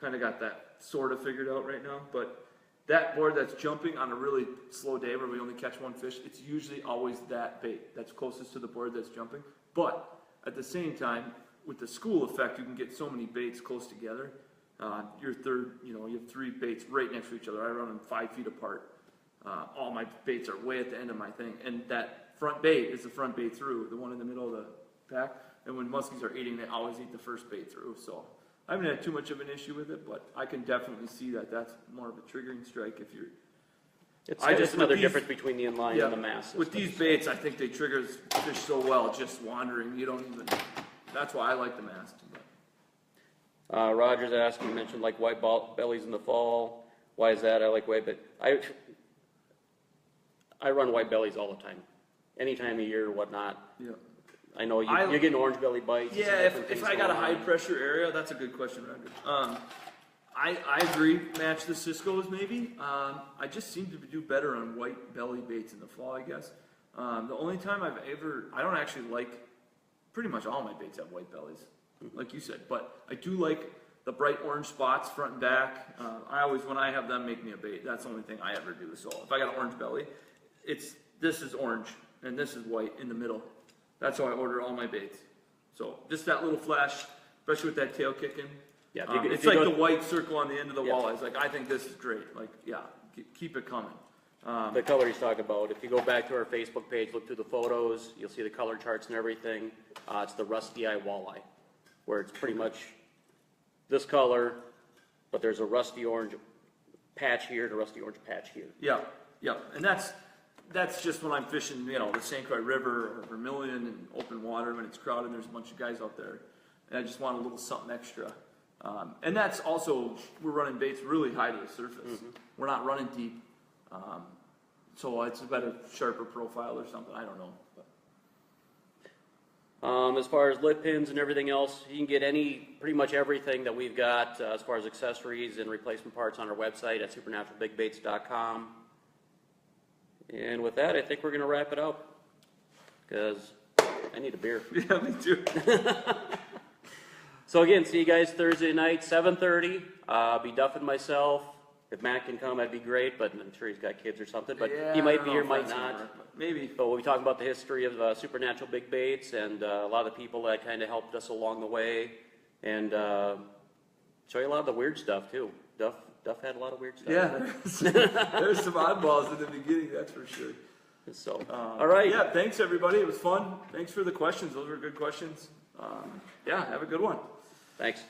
kind of got that sort of figured out right now. But that board that's jumping on a really slow day where we only catch 1 fish, it's usually always that bait that's closest to the board that's jumping. But at the same time, with the school effect, you can get so many baits close together. Your third, you have 3 baits right next to each other. I run them 5 feet apart. All my baits are way at the end of my thing, and that front bait is the front bait through, the one in the middle of the pack. And when muskies are eating, they always eat the first bait through. So I haven't had too much of an issue with it, but I can definitely see that that's more of a triggering strike if you're. It's just another difference between the inline and the mast. With these baits, I think they trigger fish so well, just wandering. You don't even. That's why I like the mast. Roger's asking, you mentioned white bellies in the fall. Why is that? I like white, but I run white bellies all the time, any time of year or whatnot. Yeah. I know you're getting orange belly bites. Yeah, if I got a high pressure area, that's a good question, Roger. I agree. Match the Cisco's maybe. I just seem to do better on white belly baits in the fall, I guess. The only time I don't actually like pretty much all my baits have white bellies, like you said. But I do like the bright orange spots front and back. When I have them make me a bait, that's the only thing I ever do. So if I got an orange belly, this is orange and this is white in the middle. That's how I order all my baits. So just that little flash, especially with that tail kicking. Yeah, it's like the white circle on the end of the walleye. It's like, I think this is great. Like, yeah, keep it coming. The color he's talking about, if you go back to our Facebook page, look through the photos, you'll see the color charts and everything. It's the rusty eye walleye, where it's pretty much this color, but there's a rusty orange patch here and a rusty orange patch here. Yeah, yeah, and that's just when I'm fishing, the St. Croix River or Vermilion and open water when it's crowded and there's a bunch of guys out there, and I just want a little something extra. And that's also, we're running baits really high to the surface. We're not running deep. So it's a better, sharper profile or something. I don't know. As far as lip pins and everything else, you can get pretty much everything that we've got as far as accessories and replacement parts on our website at supernaturalbigbaits.com. And with that, I think we're going to wrap it up because I need a beer. Yeah, me too. So again, see you guys Thursday night, 7:30. I'll be duffing myself. If Matt can come, that'd be great, but I'm sure he's got kids or something. But he might be here, might not. Maybe. But we'll be talking about the history of Supernatural Big Baits and a lot of the people that kind of helped us along the way, and show you a lot of the weird stuff too. Duff had a lot of weird stuff. Yeah, there's some oddballs in the beginning, that's for sure. So, all right. Yeah, thanks everybody. It was fun. Thanks for the questions. Those were good questions. Yeah, have a good one. Thanks.